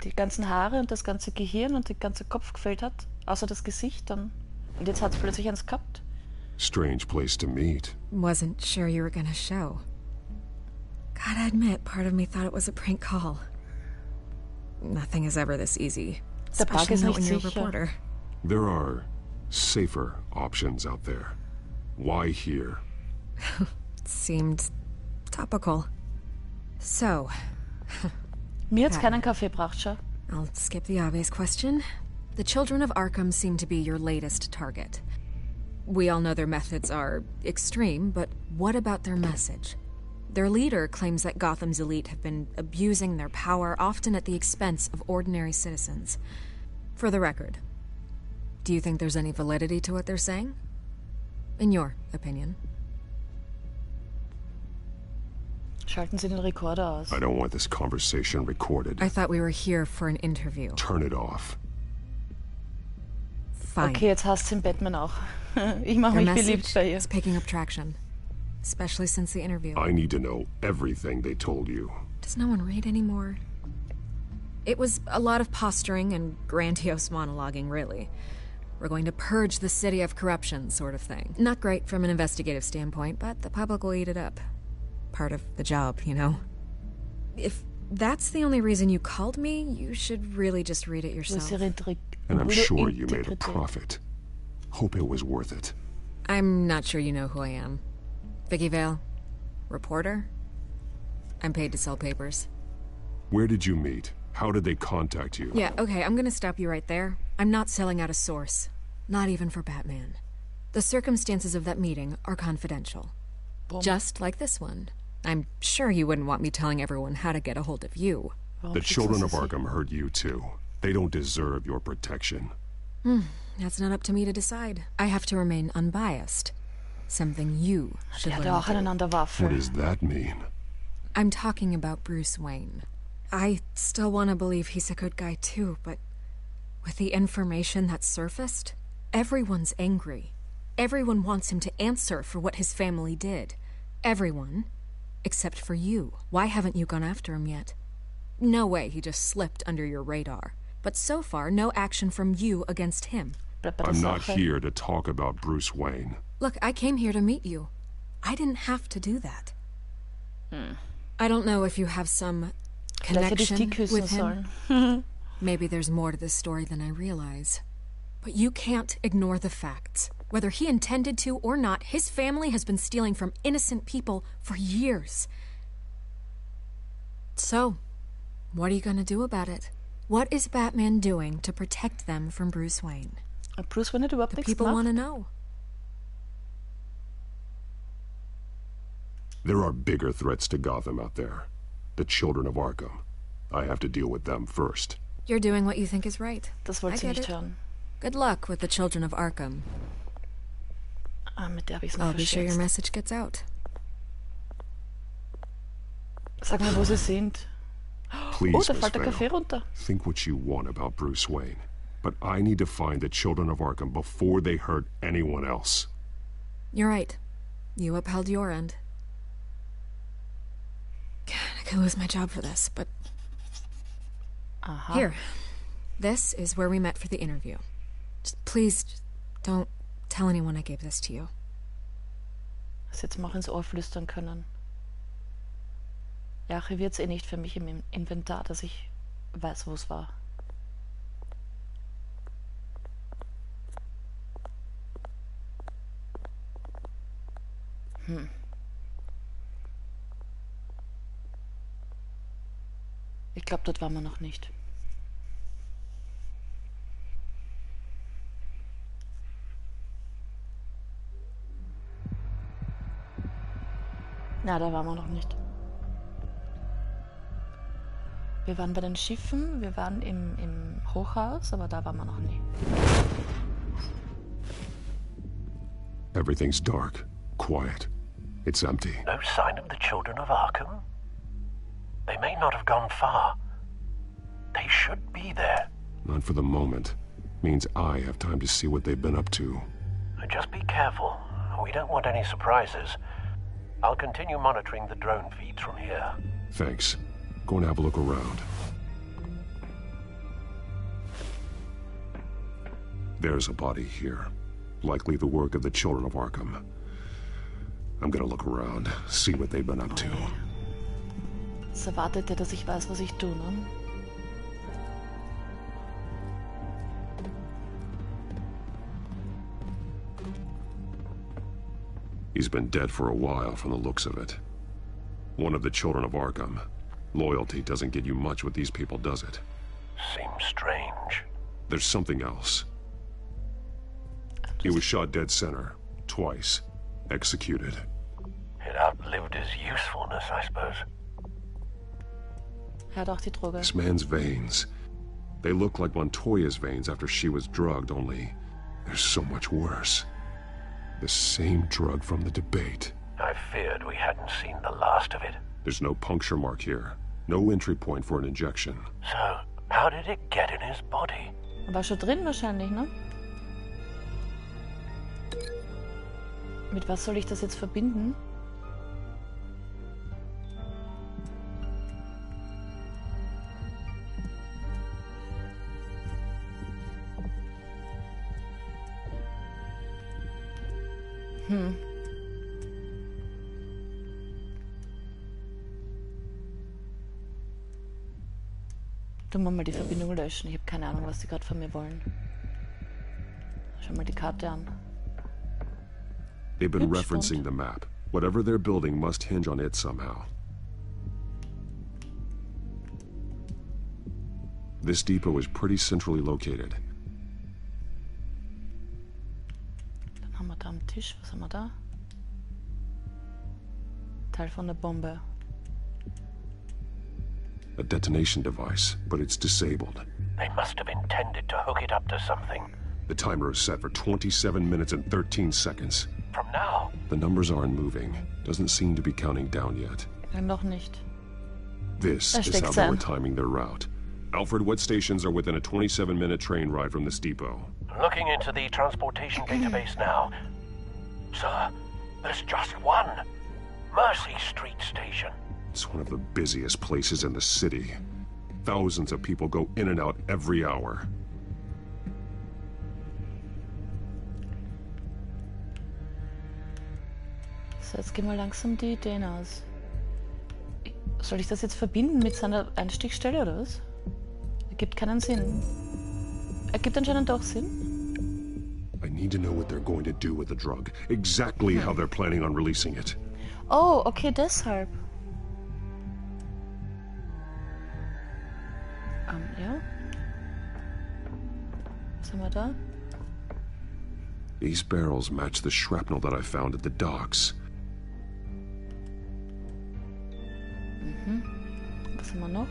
die ganzen Haare und das ganze Gehirn und der ganze Kopf gefehlt hat, außer das Gesicht dann. Und jetzt hat es plötzlich eins gehabt. Strange place to meet. Wasn't sure you were gonna show. Gotta admit, part of me thought it was a prank call. Nothing is ever this easy. Der Bug Especially ist not nicht when you're a sicher. reporter. There are safer options out there. Why here? Seemed topical. So, Mir hat's keinen Kaffee gebracht, schau. I'll skip the obvious question. The Children of Arkham seem to be your latest target. We all know their methods are extreme, but what about their message? Their leader claims that Gotham's elite have been abusing their power, often at the expense of ordinary citizens. For the record, do you think there's any validity to what they're saying? In your opinion? Schalten Sie den Rekorder aus. I don't want this conversation recorded. I thought we were here for an interview. Turn it off. Fine. Okay, jetzt hasst sie den Batman auch. Ich mache Their mich beliebt message bei ihr. is picking up traction, especially since the interview. I need to know everything they told you. Does no one read anymore? It was a lot of posturing and grandiose monologuing, really. We're going to purge the city of corruption, sort of thing. Not great from an investigative standpoint, but the public will eat it up. Part of the job, you know? If that's the only reason you called me, you should really just read it yourself. And I'm sure you made a profit. Hope it was worth it. I'm not sure you know who I am. Vicky Vale? Reporter? I'm paid to sell papers. Where did you meet? How did they contact you? Yeah, okay, I'm gonna stop you right there. I'm not selling out a source. Not even for Batman. The circumstances of that meeting are confidential. Just like this one. I'm sure you wouldn't want me telling everyone how to get a hold of you. The children of Arkham heard you too. They don't deserve your protection. That's not up to me to decide. I have to remain unbiased. Something you should learn auch to do. aneinander Waffe. What does that mean? I'm talking about Bruce Wayne. I still want to believe he's a good guy too, but with the information that surfaced, everyone's angry. Everyone wants him to answer for what his family did. Everyone, except for you. Why haven't you gone after him yet? No way he just slipped under your radar. But so far, no action from you against him. Bleib bei der I'm not Sache. here to talk about Bruce Wayne. Look, I came here to meet you. I didn't have to do that. I don't know if you have some Vielleicht hätte ich die connection küssen with him. sollen. Maybe there's more to this story than I realize. But you can't ignore the facts. Whether he intended to or not, his family has been stealing from innocent people for years. So, what are you gonna do about it? What is Batman doing to protect them from Bruce Wayne? Bruce Wayne hat überhaupt The nichts people gemacht. want to know. There are bigger threats to Gotham out there. The children of Arkham. I have to deal with them first. You're doing what you think is right. Das I wollte sie get nicht it. hören. Good luck with the children of Arkham. Mit der habe ich es noch I'll be sure your verschätzt. message gets out. Sag mal, wo sie sind. Please, Oh, da Miss fällt der Vale, Kaffee runter. think what you want about Bruce Wayne. But I need to find the children of Arkham before they hurt anyone else. You're right. You upheld your end. God, I could lose my job for this, but... Aha. Here. This is where we met for the interview. Please, don't tell anyone I gave this to you. Das jetzt mal auch ins Ohr flüstern können. Er archiviert es eh nicht für mich im Inventar, dass ich weiß, wo es war. Ich glaube, dort waren wir noch nicht. Na, da waren wir noch nicht. Wir waren bei den Schiffen, wir waren im Hochhaus, aber da waren wir noch nie. Everything's dark, quiet. It's empty. No sign of the children of Arkham? They may not have gone far. They should be there. Not for the moment. Means I have time to see what they've been up to. Just be careful. We don't want any surprises. I'll continue monitoring the drone feeds from here. Thanks. Go and have a look around. There's a body here. Likely the work of the children of Arkham. I'm gonna look around, see what they've been up to. Jetzt erwartet er, dass ich weiß, was ich tue, ne? He's been dead for a while from the looks of it. One of the children of Arkham. Loyalty doesn't get you much with these people, does it? Seems strange. There's something else. He was shot dead center, twice, executed. It outlived his usefulness, I suppose. Er hat auch die Droge. This man's veins. They look like Montoya's veins after she was drugged, only they're so much worse. The same drug from the debate. I feared we hadn't seen the last of it. There's no puncture mark here. No entry point for an injection. So, how did it get in his body? Er war schon drin wahrscheinlich, ne? Mit was soll ich das jetzt verbinden? Tun wir mal die Verbindung löschen. Ich habe keine Ahnung, was die gerade von mir wollen. Schau mal die Karte an. They've been Hübsch, referencing the map. Whatever they're building must hinge on it somehow. This depot is pretty centrally located. Dann haben wir da am Tisch, was haben wir da? Teil von der Bombe. A detonation device, but it's disabled. They must have intended to hook it up to something. The timer is set for 27 minutes and 13 seconds. From now? The numbers aren't moving. Doesn't seem to be counting down yet. Noch nicht. This is how they were timing their route. Alfred, what stations are within a 27-minute train ride from this depot? Looking into the transportation database now. Sir, there's just one. Mercy Street Station. It's one of the busiest places in the city. Thousands of people go in and out every hour. So, jetzt gehen wir langsam die Ideen aus. Soll ich das jetzt verbinden mit seiner Einstiegsstelle oder was? Ergibt keinen Sinn. Ergibt anscheinend doch Sinn. I need to know what they're going to do with the drug. Exactly how they're planning on releasing it. Oh, okay, deshalb. Ja. Was haben wir da? These barrels match the shrapnel that I found at the docks. Was haben wir noch?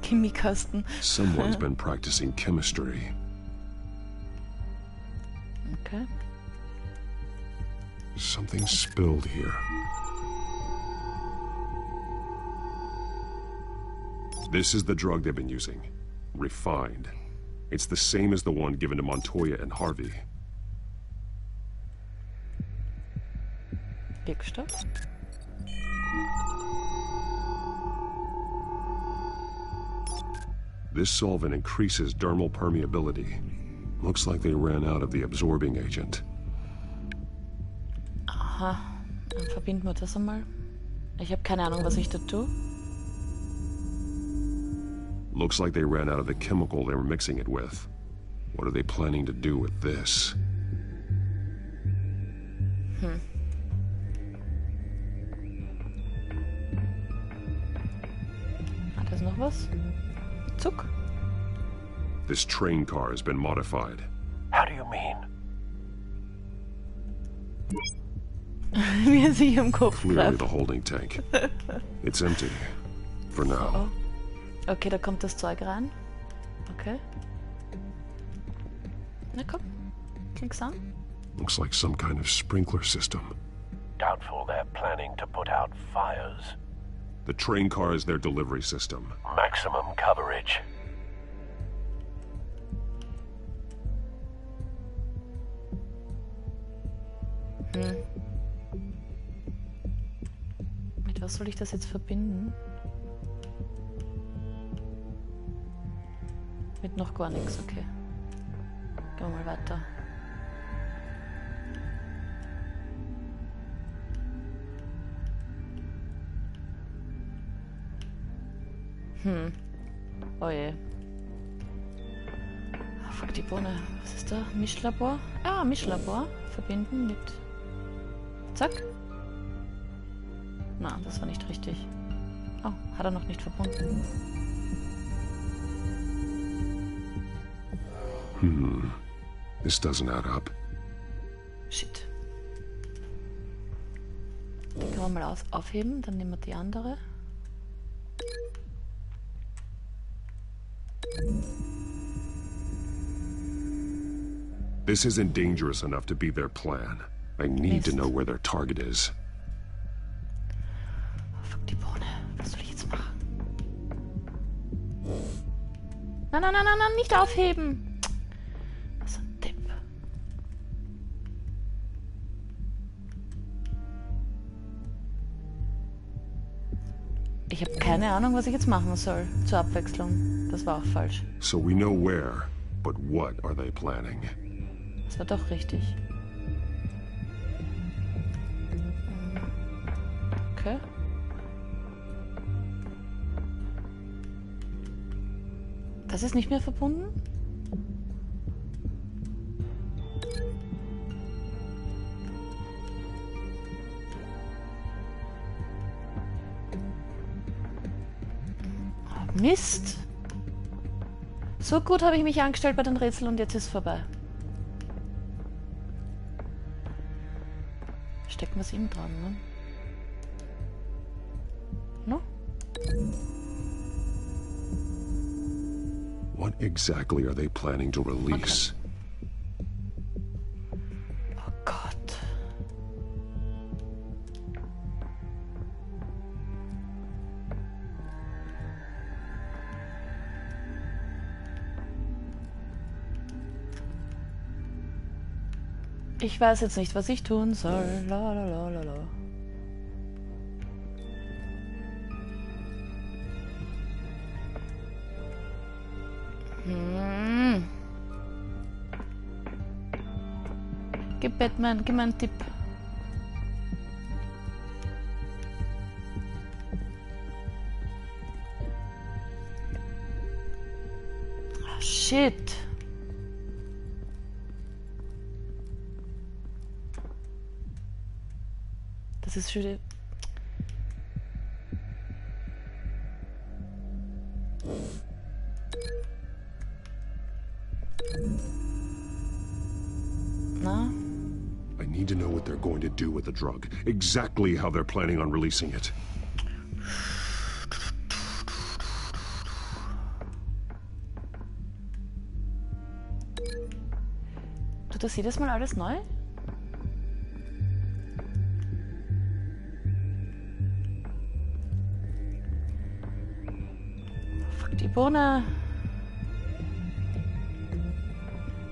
Chemiekasten. Someone's been practicing chemistry. Okay. Something spilled here. This is the drug they've been using. Refined. It's the same as the one given to Montoya and Harvey. Wirkstoff. This solvent increases dermal permeability. Looks like they ran out of the absorbing agent. Aha, dann verbinden wir das einmal. Ich habe keine Ahnung, was ich da tue. Looks like they ran out of the chemical they were mixing it with. What are they planning to do with this? Hat das noch was? Zug? This train car has been modified. How do you mean? Wie er sich im Kopf Clearly greift. the holding tank. It's empty. For now. Okay, da kommt das Zeug rein. Okay. Na komm, klick's an. Looks like some kind of sprinkler system. Doubtful they're planning to put out fires. The train car is their delivery system. Maximum coverage. Mit was soll ich das jetzt verbinden? Mit noch gar nichts, okay. Gehen wir mal weiter. Oh je. Ah, fuck die Bohne. Was ist da? Mischlabor? Ah, Mischlabor. Verbinden mit... Zack. Na, das war nicht richtig. Oh, hat er noch nicht verbunden. This doesn't add up. Shit. Den können wir mal aufheben, dann nehmen wir die andere. This isn't dangerous enough to be their plan. I need to know where their target is. Oh, fuck die Bohne. Was soll ich jetzt machen? Nein, nein, nein, nein, nein, nicht aufheben. Was ein Depp. Ich habe keine Ahnung, was ich jetzt machen soll. Zur Abwechslung. Das war auch falsch. So we know where, but what are they planning? Das war doch richtig. Okay. Das ist nicht mehr verbunden? Mist! So gut habe ich mich angestellt bei den Rätseln und jetzt ist es vorbei. Stecken wir es ihm dran, ne? No? What exactly are they planning to release? Oh Gott. Ich weiß jetzt nicht, was ich tun soll. La la la la la. Gib Batman, gib mir einen Tipp. Oh, shit. Das ist schon die... Na? I need to know what they're going to do with the drug. Exactly how they're planning on releasing it. Tut das jedes Mal alles neu? Fuck die Bohne.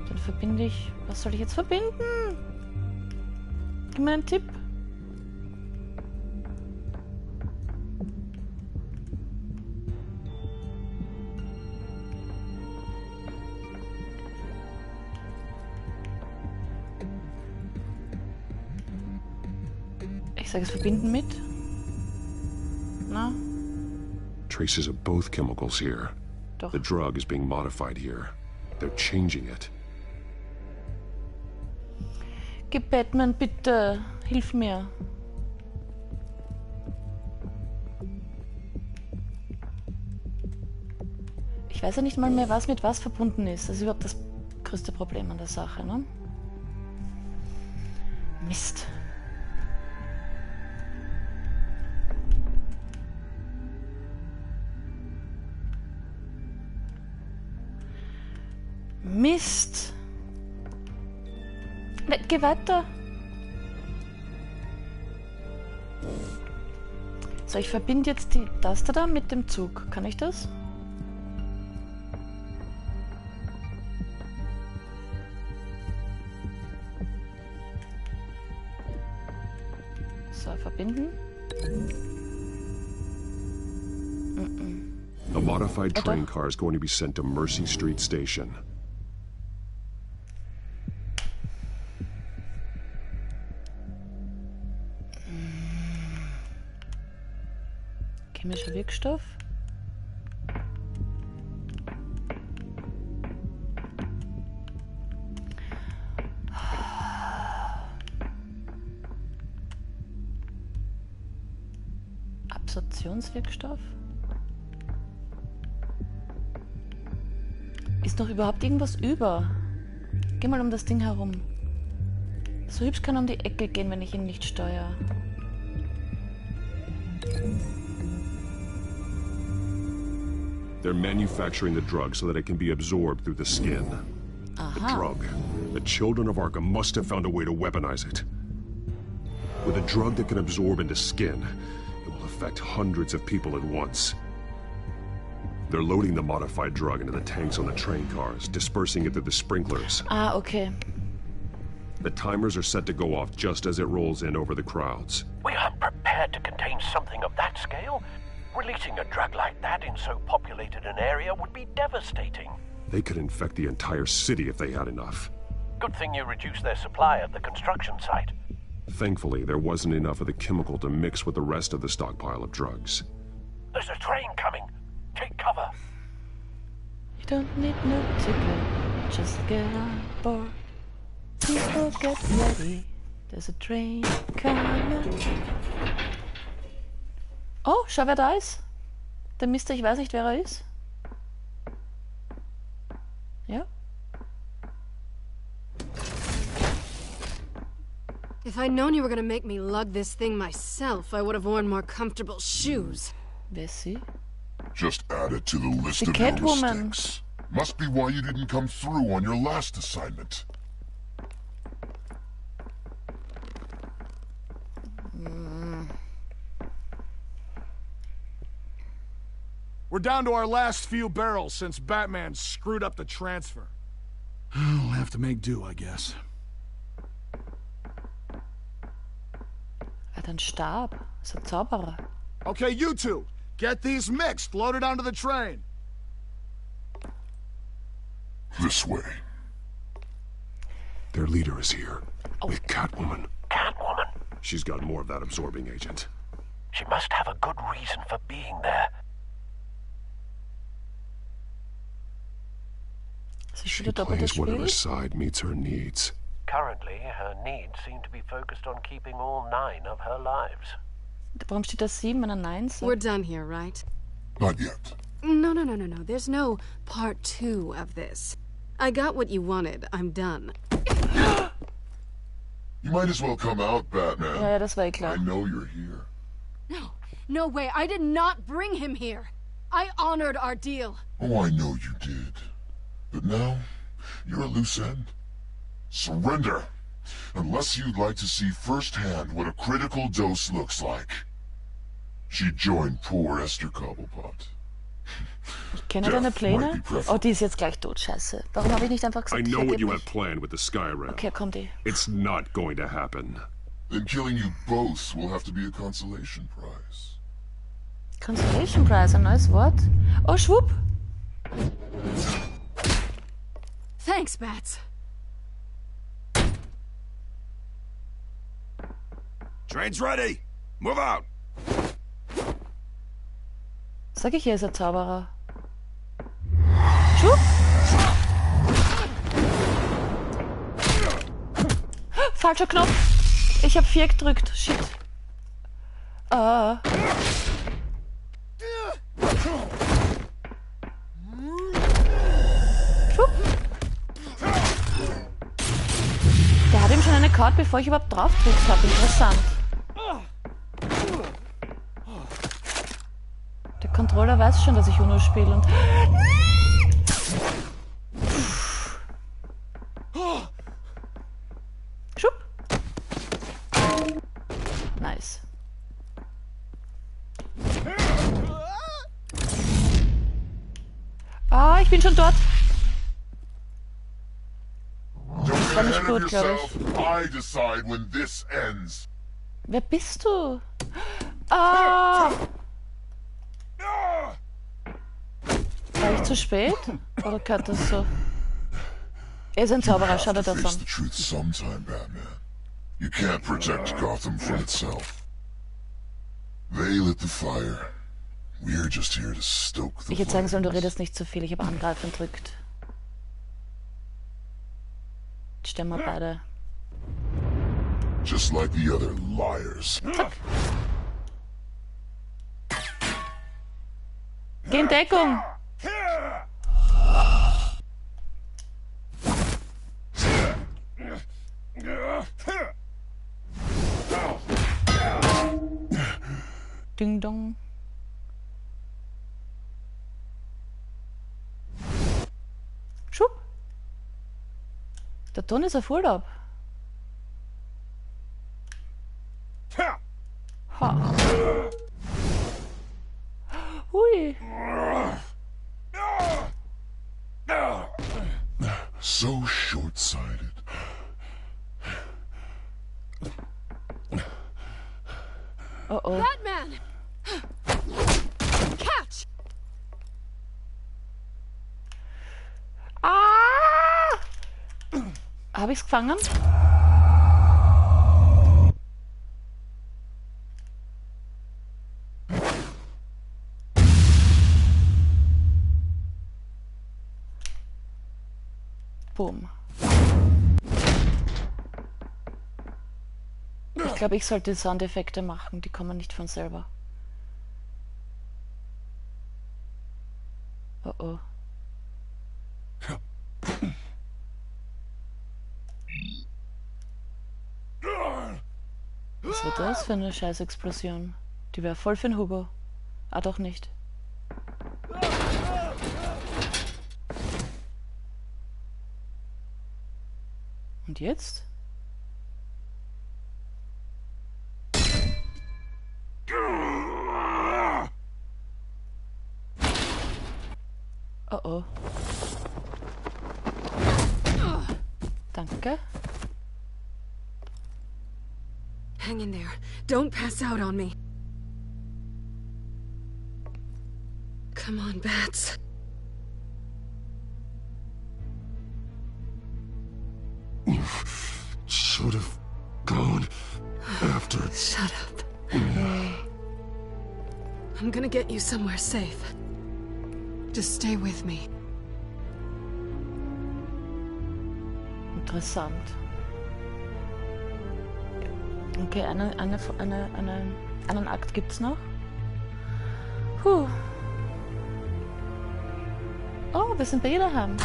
Dann verbinde ich... Was soll ich jetzt verbinden? Gib mir einen Tipp. Ich sage es verbinden mit. Na? Traces of both chemicals here. Doch. The drug is being modified here. They're changing it. Gib Batman, bitte. Hilf mir. Ich weiß ja nicht mal mehr, was mit was verbunden ist. Das ist überhaupt das größte Problem an der Sache, ne? Mist. Mist. Ne, geh weiter. So, ich verbinde jetzt die Taste da mit dem Zug. Kann ich das? So, verbinden. A modified train car is going to be sent to Mercy Street Station. Chemischer Wirkstoff. Absorptionswirkstoff. Ist noch überhaupt irgendwas über? Geh mal um das Ding herum. So hübsch kann um die Ecke gehen, wenn ich ihn nicht steuere. They're manufacturing the drug so that it can be absorbed through the skin. The drug. The children of Arkham must have found a way to weaponize it. With a drug that can absorb into skin, it will affect hundreds of people at once. They're loading the modified drug into the tanks on the train cars, dispersing it through the sprinklers. Ah, okay. The timers are set to go off just as it rolls in over the crowds. We aren't prepared to contain something of that scale. Releasing a drug like that in so populated an area would be devastating. They could infect the entire city if they had enough. Good thing you reduced their supply at the construction site. Thankfully, there wasn't enough of the chemical to mix with the rest of the stockpile of drugs. There's a train coming. Take cover. You don't need no ticket. Just get on board. People get ready. There's a train coming. Oh, schau, wer da ist. Der Mister, ich weiß nicht, wer er ist. Ja? If I'd known you were gonna make me lug this thing myself, I would have worn more comfortable shoes. Wer ist sie? Just add it to the list The of your Catwoman. mistakes. Must be why you didn't come through on your last assignment. We're down to our last few barrels since Batman screwed up the transfer. We'll have to make do, I guess. Er hat einen Stab. Ist ein Zauberer. Okay, you two, get these mixed, loaded onto the train. This way. Their leader is here. With Catwoman. Catwoman? She's got more of that absorbing agent. She must have a good reason for being there. She plays whatever side meets her needs. Currently, her needs seem to be focused on keeping all 9 of her lives. Warum steht da 7, wenn er 9 sagt? We're done here, right? Not yet. No. There's no part 2 of this. I got what you wanted. I'm done. You might as well come out, Batman. Ja, das war eh klar. I know you're here. No way. I did not bring him here. I honored our deal. Oh, I know you did. But now, you're a loose end. Surrender! Unless you'd like to see firsthand what a critical dose looks like. She joined poor Esther Cobblepot. Ich kenne deine Pläne. Oh, die ist jetzt gleich tot, scheiße. Warum habe ich nicht einfach gesagt, I know what you had planned with the Skyrim. Okay, kommt die. It's not going to happen. Then killing you both will have to be a consolation prize. Consolation Prize, ein neues Wort. Oh, schwupp. Thanks, Bats. Train's ready. Move out. Sag ich, er ist ein Zauberer. Schwupp. Falscher Knopf. Ich habe 4 gedrückt. Shit. Schwupp. Der hat ihm schon eine Karte, bevor ich überhaupt drauf gedrückt habe. Interessant. Der Controller weiß schon, dass ich UNO spiele und... Schupp. Nice. Ah, ich bin schon dort. Das war nicht gut, glaube ich. Wer bist du? Ah! War ich zu spät? Oder gehört das so? Er ist ein Zauberer, schaut er das an. You can't protect Gotham from itself. They lit the fire. We're just here to stoke the Ich hätte sagen sollen, du redest nicht zu viel. Ich habe angreifen gedrückt. Jetzt stellen wir beide. Just like the other liars. Zack. Geh in Deckung! Ding dong. Schub. Der Ton ist auf Urlaub. Ha. Hui. So short-sighted. Oh. Batman! Catch! Ah! Habe ich's gefangen? Boom. Ich glaube, ich sollte Soundeffekte machen, die kommen nicht von selber. Oh. Was wird das für eine Scheißexplosion? Die wäre voll für den Hugo. Ah, doch nicht. Und jetzt? Oh. Danke. Hang in there. Don't pass out on me. Come on, Bats. should have gone after... Shut up. I'm gonna get you somewhere safe. Just stay with me. Interessant. Okay, einen Akt gibt's noch. Puh. Oh, wir sind bei ihr daheim.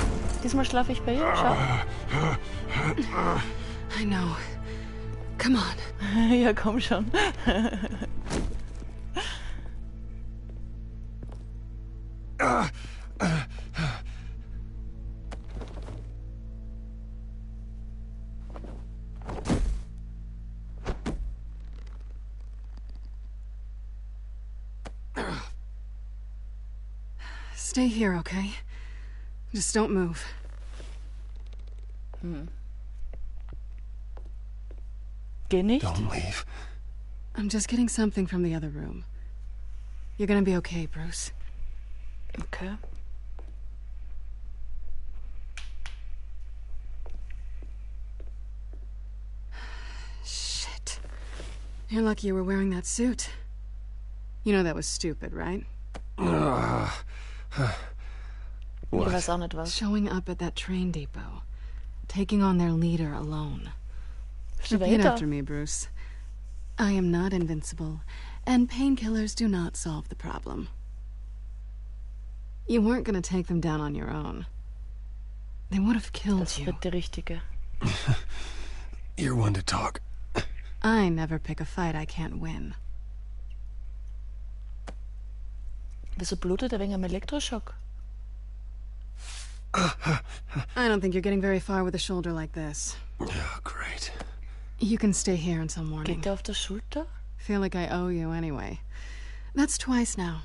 Diesmal schlafe ich bei ihr. Schau. I know. Come on. Ja, komm schon. Stay here, okay? Just don't move. Geh nicht. Don't leave. I'm just getting something from the other room. You're gonna be okay, Bruce. Okay. Shit. You're lucky you were wearing that suit. You know that was stupid, right? Ich weiß auch nicht was. Showing up at that train depot. Taking on their leader alone. Repeat Weiter. after me, Bruce. I am not invincible, and painkillers do not solve the problem. You weren't gonna take them down on your own. They would have killed Das you. wird die richtige. You're one to talk. I never pick a fight I can't win. Wieso blutet er wegen einem Elektroschock? I don't think you're getting very far with a shoulder like this. Oh, great. You can stay here until morning. Geht er auf der Schulter? Feel like I owe you anyway. That's twice now.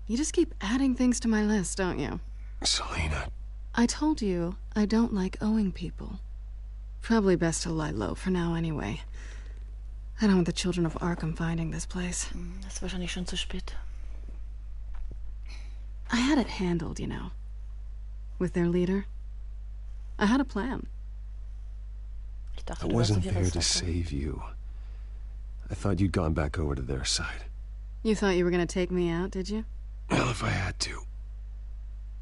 You just keep adding things to my list, don't you? Selena. I told you I don't like owing people. Probably best to lie low for now anyway. I don't want the children of Arkham finding this place. Das ist wahrscheinlich schon zu spät. I had it handled, you know. With their leader. I had a plan. Ich dachte, I du warst wasn't auf ihrer there to Seite. save you. I thought you'd gone back over to their side. You thought you were gonna take me out, did you? Well, if I had to.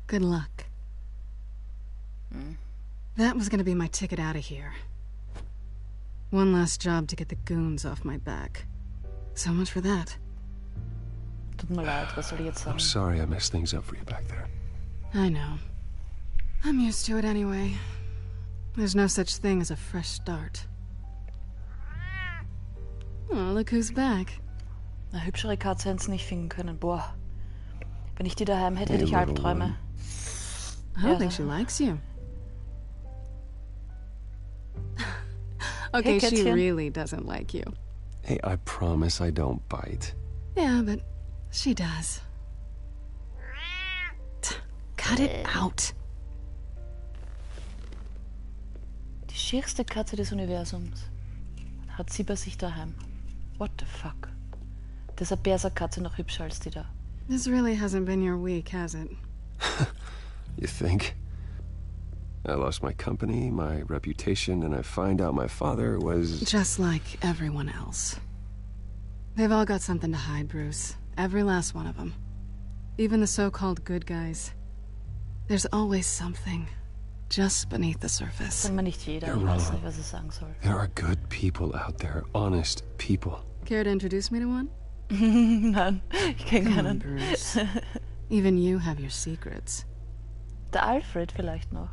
Good luck. That was gonna be my ticket out of here. One last job to get the goons off my back. So much for that. Tut mir leid, was soll ich jetzt I'm sagen? sorry I messed things up for you back there. I know. I'm used to it anyway. There's no such thing as a fresh start. Oh, look who's back. Eine hübschere Katze hätten sie nicht finden können. Boah. Wenn ich die daheim hätte, hätte Hey, ich little Albträume. one. I don't Ja. think she likes you. Okay, she Kätzchen. really doesn't like you. Hey, I promise I don't bite. Yeah, but she does. Cut it out. Die schierste Katze des Universums hat sie bei sich daheim. What the fuck? Das ist eine Berserkatze noch hübscher als die da. This really hasn't been your week, has it? You think? I lost my company, my reputation, and I find out my father was... Just like everyone else. They've all got something to hide, Bruce. Every last one of them. Even the so-called good guys. There's always something just beneath the surface. Kann man nicht jeder. You're Ich weiß wrong. nicht, was ich sagen soll. There are good people out there, honest people. Care to introduce me to one? Nein, ich kenne Come on, keinen. Bruce. Even you have your secrets. Der Alfred vielleicht noch.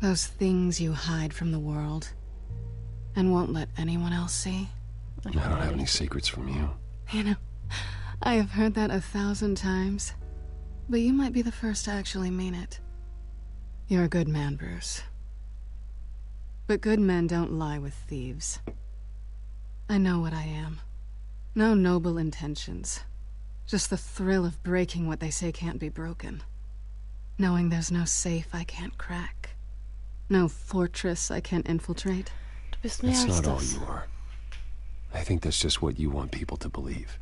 Those things you hide from the world and won't let anyone else see. I don't have any secrets from you. You know, I have heard that 1,000 times, but you might be the first to actually mean it. You're a good man, Bruce. But good men don't lie with thieves. I know what I am. No noble intentions. Just the thrill of breaking what they say can't be broken. Knowing there's no safe I can't crack. No fortress I can't infiltrate. Du bist mehr That's als not all das. you are. I think that's just what you want people to believe.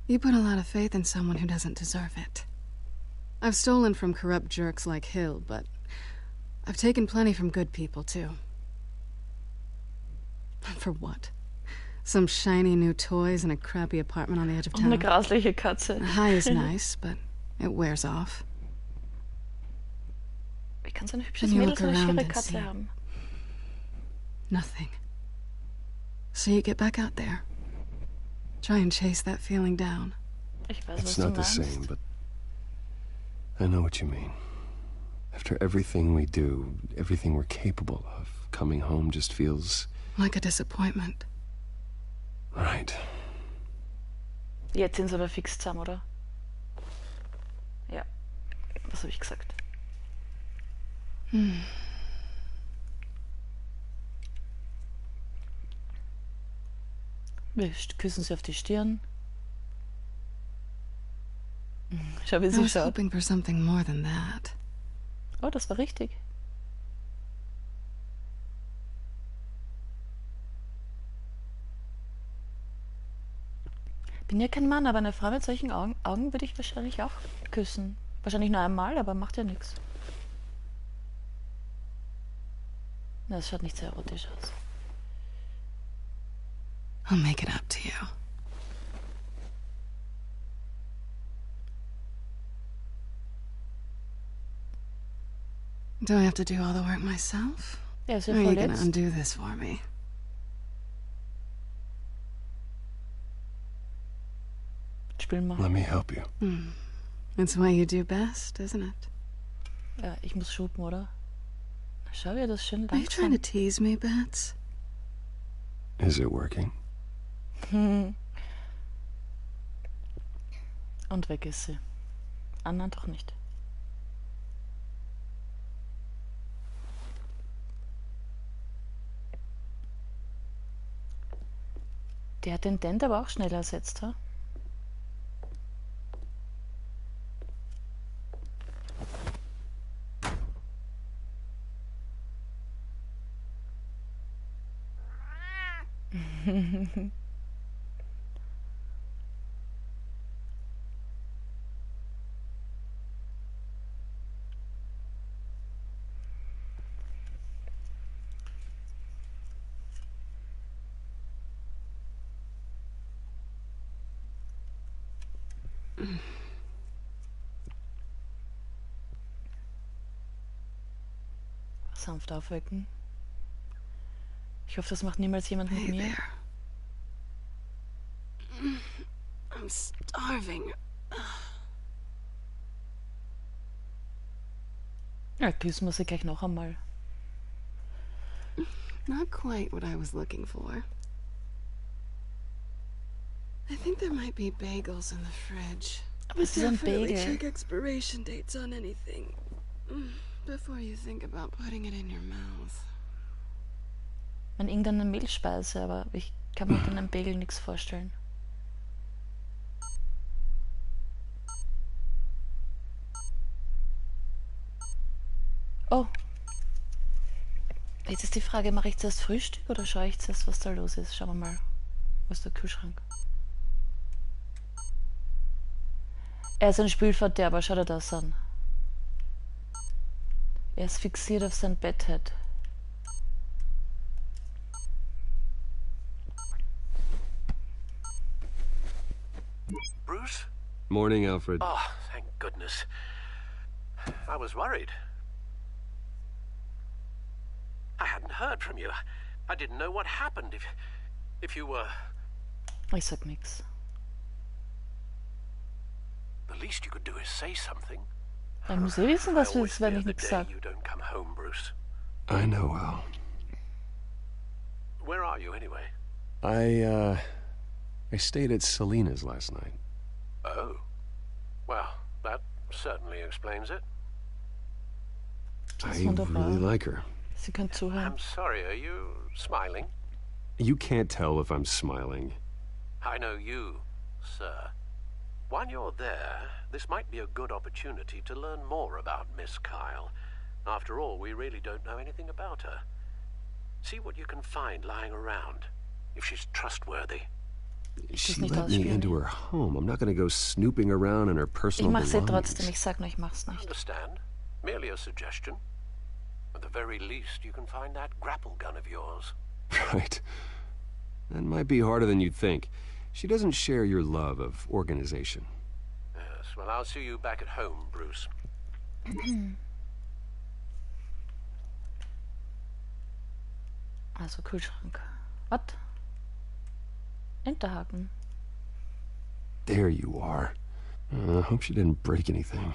You put a lot of faith in someone who doesn't deserve it. I've stolen from corrupt jerks like Hill, but I've taken plenty from good people, too. For what? Some shiny new toys and a crappy apartment on the edge of town. Eine grausliche Katze. A high is nice, but it wears off. Wie kann so ein hübsches Mädel so eine schiere Katze haben? Nothing. So you get back out there. Try and chase that feeling down. Ich weiß, It's was not du the meinst. same, but I know what you mean. After everything we do, everything we're capable of, coming home just feels... Like a disappointment. Right. Jetzt sind sie aber fix zusammen, oder? Ja. Was habe ich gesagt? Wir küssen sie auf die Stirn. Schau, wie I sie was schaut. hoping for something more than that. Oh, das war richtig. Bin ja kein Mann, aber eine Frau mit solchen Augen würde ich wahrscheinlich auch küssen. Wahrscheinlich nur einmal, aber macht ja nichts. Na, es schaut nicht sehr erotisch aus. I'll make it up to you. Do I have to do all the work myself? Ja, ist Or ja are you voll gonna jetzt. undo this for me? Spielen wir. Let me help you. It's what you do best, isn't it? Ja, ich muss schuppen, oder? Na, schau, wie das schön Are you trying to langsam. tease me, Bats? Is it working? Und weg ist sie. Nein, doch nicht. Der hat den Dent aber auch schnell ersetzt, ha? Sanft aufwecken. Ich hoffe, das macht niemals jemand mit mir. I'm starving. Ja, küssen wir sie gleich noch einmal. Not quite what I was looking for. I think there might be bagels in the fridge. Aber es ist ein Definitely Bagel. check expiration dates on anything before you think about putting it in your mouth. Man irgendeine Mehlspeise, aber ich kann mir mit einem Bagel nichts vorstellen. Oh. Jetzt ist die Frage, mache ich zuerst Frühstück oder schaue ich zuerst, was da los ist? Schauen wir mal. Wo ist der Kühlschrank? Er ist ein Spülverderber, schau dir das an. Er ist fixiert auf sein Betthead. Bruce? Morning, Alfred. Oh, thank goodness. I was worried. I hadn't heard from you. I didn't know what happened. If you were... Ich sag nix. The least you could do is say something. Er muss eh wissen, was I wir always ist, wenn fear ich the nichts day sag. you don't come home, Bruce. I know, Al. Where are you anyway? I stayed at Selena's last night. Oh. Well, that certainly explains it. I really like her. Sie kann zuhören. I'm sorry, are you smiling? You can't tell if I'm smiling. I know you, sir. While you're there, this might be a good opportunity to learn more about Miss Kyle. After all, we really don't know anything about her. See what you can find lying around, if she's trustworthy. She let me into her home. I'm not going to go snooping around in her Ich personal mach's eh belongings. trotzdem, ich sag nur, ich mach's I nicht. understand. Merely a suggestion. At the very least, you can find that grapple gun of yours. Right. That might be harder than you'd think. She doesn't share your love of organization. Yes, well, I'll see you back at home, Bruce. Also Kühlschrank. Was? Enterhaken. There you are. I hope she didn't break anything.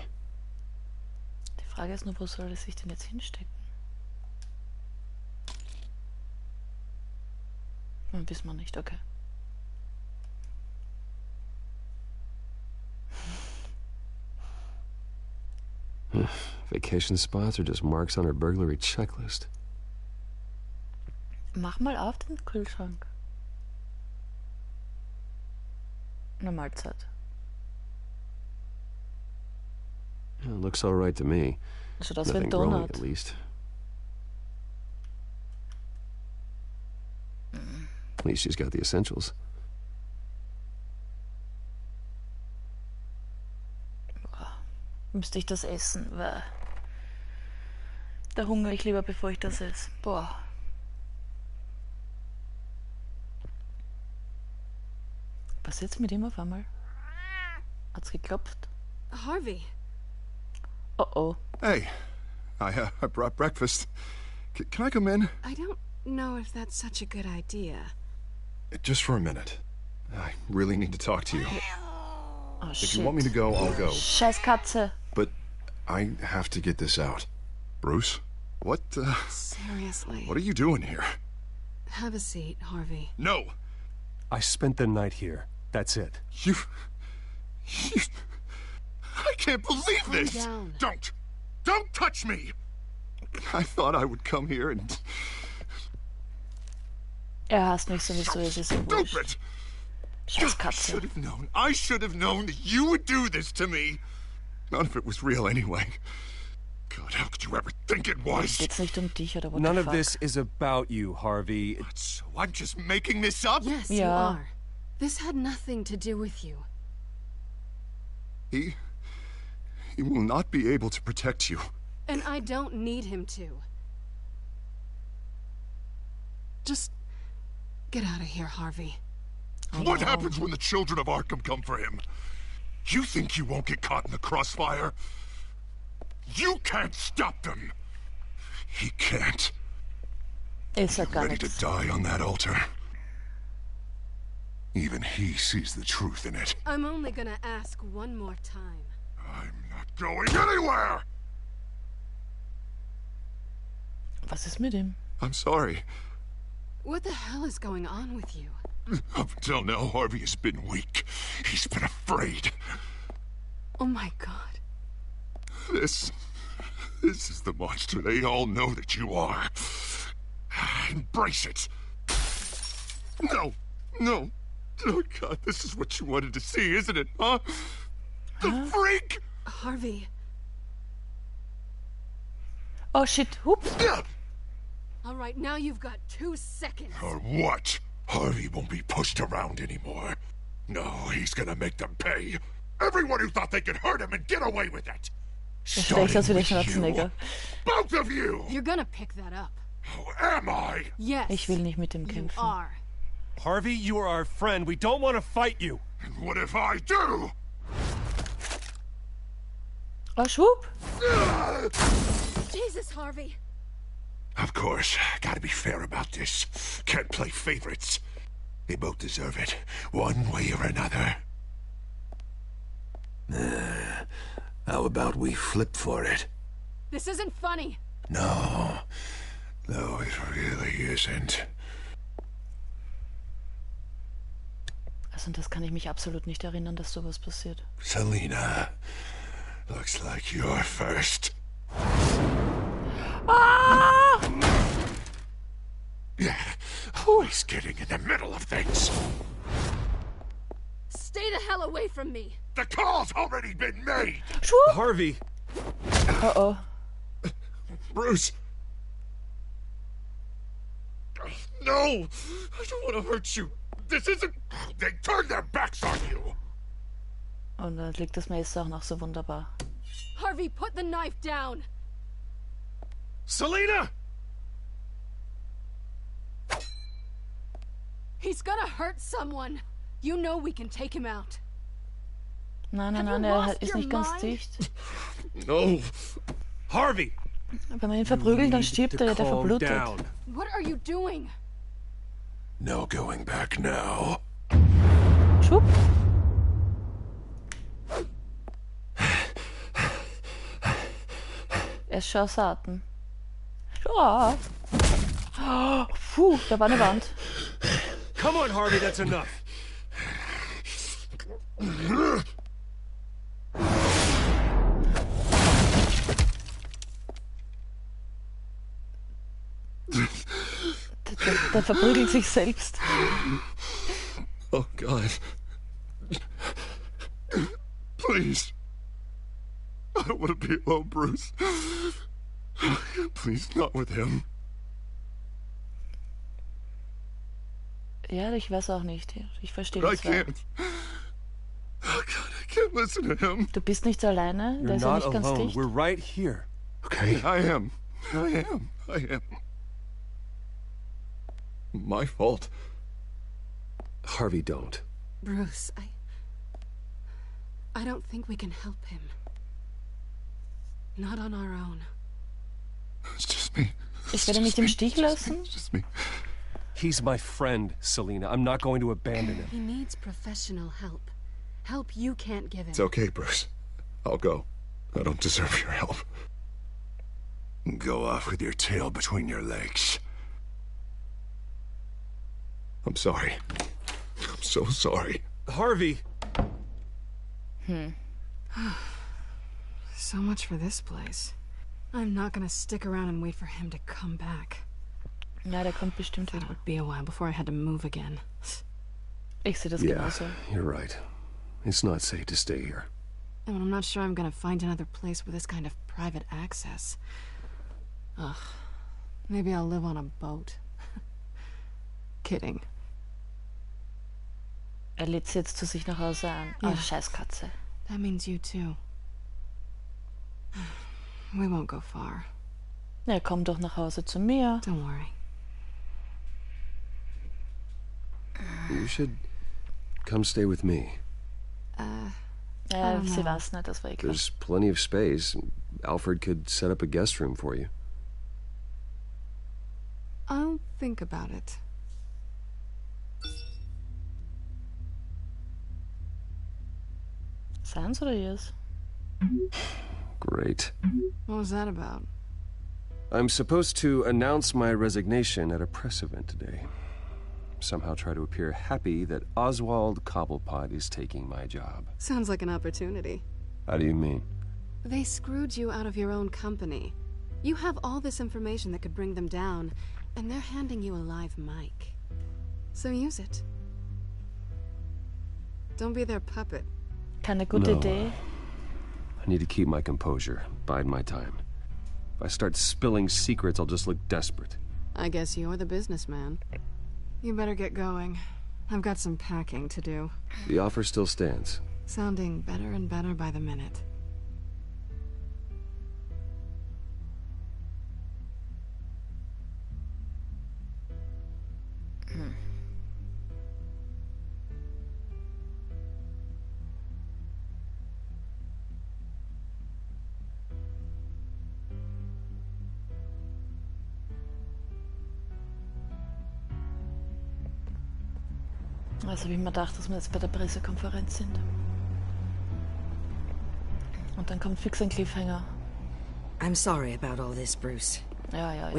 Die Frage ist nur, wo soll es sich denn jetzt hinstecken? Wissen wir nicht, okay. Vacation spots are just marks on her burglary checklist. Mach mal auf den Kühlschrank. Eine Mahlzeit. Yeah, looks all right to me. Schaut aus wie Nothing ein growing, Donut. at least. At least she's got the essentials. Müsste ich das essen, weil da hungere ich lieber, bevor ich das esse. Boah. Was jetzt mit ihm auf einmal? Hat's geklopft? Harvey. Oh oh. Hey, I brought breakfast. Can I come in? I don't know if that's such a good idea. Just for a minute. I really need to talk to you. Oh, If shit. you want me to go, I'll go. Scheiß Katze. But I have to get this out. Bruce? What, Seriously. What are you doing here? Have a seat, Harvey. No! I spent the night here. That's it. You... I can't believe Calm this! down. Don't touch me! I thought I would come here and... Hasst mich sowieso, es ist ihm wurscht. Stupid! Scheiß Katze. I should have known that you would do this to me! None of it was real anyway. God, how could you ever think it was? Geht's nicht dich oder what None the of fuck? this is about you, Harvey. So I'm just making this up? Yes, you Yeah. are. This had nothing to do with you. He will not be able to protect you. And I don't need him to. Just get out of here, Harvey. What happens when the children of Arkham come for him? You think you won't get caught in the crossfire? You can't stop them. He can't. Ist er gar Ready to nichts. die on that altar. Even he sees the truth in it. I'm only gonna ask one more time. I'm not going anywhere! Was ist mit ihm? I'm sorry. What the hell is going on with you? Up until now, Harvey has been weak. He's been afraid. Oh my god. This is the monster they all know that you are. Embrace it. No. Oh God, this is what you wanted to see, isn't it, huh? The freak! Harvey. Oh shit, whoops. All right, now you've got 2 seconds. Or what? Harvey won't be pushed around anymore. No, he's gonna make them pay. Everyone who thought they could hurt him and get away with it. Er stecht aus wie der Schwarzenegger. Both of you! You're gonna pick that up. Who am I? Yes. Ich will nicht mit ihm You kämpfen. are. Harvey, you are our friend. We don't want to fight you. And what if I do? Oh, schwupp. Jesus, Harvey. Of course, gotta be fair about this. Can't play favorites. They both deserve it, one way or another. How about we flip for it? This isn't funny. No, it really isn't. Also das kann ich mich absolut nicht erinnern, dass sowas passiert. Selina, looks like you're first. Ah! Yeah, always getting in the middle of things. Stay the hell away from me. The call's already been made. Schwupp. Harvey. Oh. Bruce. No, I don't want to hurt you. This isn't... They turned their backs on you. Und dann liegt das Messer auch noch so wunderbar. Harvey, put the knife down. Selina! He's gonna hurt someone. You know we can take him out. Nein, er ist nicht ganz dicht. No. Harvey! Wenn man ihn verprügelt, dann stirbt er, der verblutet. What are you doing? No going back now. Schwupp. Er ist schon außer Atem. Oh. Puh, da war eine Wand. Come on, Harvey, that's enough. Der verprügelt sich selbst. Oh, God. Please. I don't want to be alone, Bruce. Please, not with him. Ja, ich weiß auch nicht. Ich verstehe das. I can't. Oh, God, I can't listen to him. Du bist nicht alleine. Der ist ja nicht ganz dicht. We're right here. Okay, I am. My fault. Harvey, don't. Bruce, I don't think we can help him. Not on our own. It's just me. Ich werde ihn nicht im Stich lassen. It's just me. He's my friend, Selina. I'm not going to abandon him. He needs professional help. Help you can't give him. It's okay, Bruce. I'll go. I don't deserve your help. Go off with your tail between your legs. I'm sorry. I'm so sorry. Harvey! So much for this place. I'm not gonna stick around and wait for him to come back. Ja, der kommt bestimmt It wieder. would be a while before I had to move again. Ich sehe das Yeah, genauso. you're right. It's not safe to stay here. And I'm not sure I'm gonna find another place with this kind of private access. Ugh. Maybe I'll live on a boat. Kidding. Er lädt sie jetzt zu sich nach Hause ein. Oh, Ja. Scheißkatze. That means you too. We won't go far. Ja, komm doch nach Hause zu mir. Don't worry. You should come stay with me. Ja, sie weiß nicht, das war egal. There's plenty of space. Alfred could set up a guest room for you. I'll think about it. Seins oder ihrs? Great. What was that about? I'm supposed to announce my resignation at a press event today. Somehow try to appear happy that Oswald Cobblepot is taking my job. Sounds like an opportunity. How do you mean? They screwed you out of your own company. You have all this information that could bring them down, and they're handing you a live mic. So use it. Don't be their puppet. Keine gute Idee. I need to keep my composure, bide my time. If I start spilling secrets, I'll just look desperate. I guess you're the businessman. You better get going. I've got some packing to do. The offer still stands. Sounding better and better by the minute. Also wie man gedacht, dass wir jetzt bei der Pressekonferenz sind. Und dann kommt fix ein Cliffhanger. I'm sorry about all this, Bruce. Ja.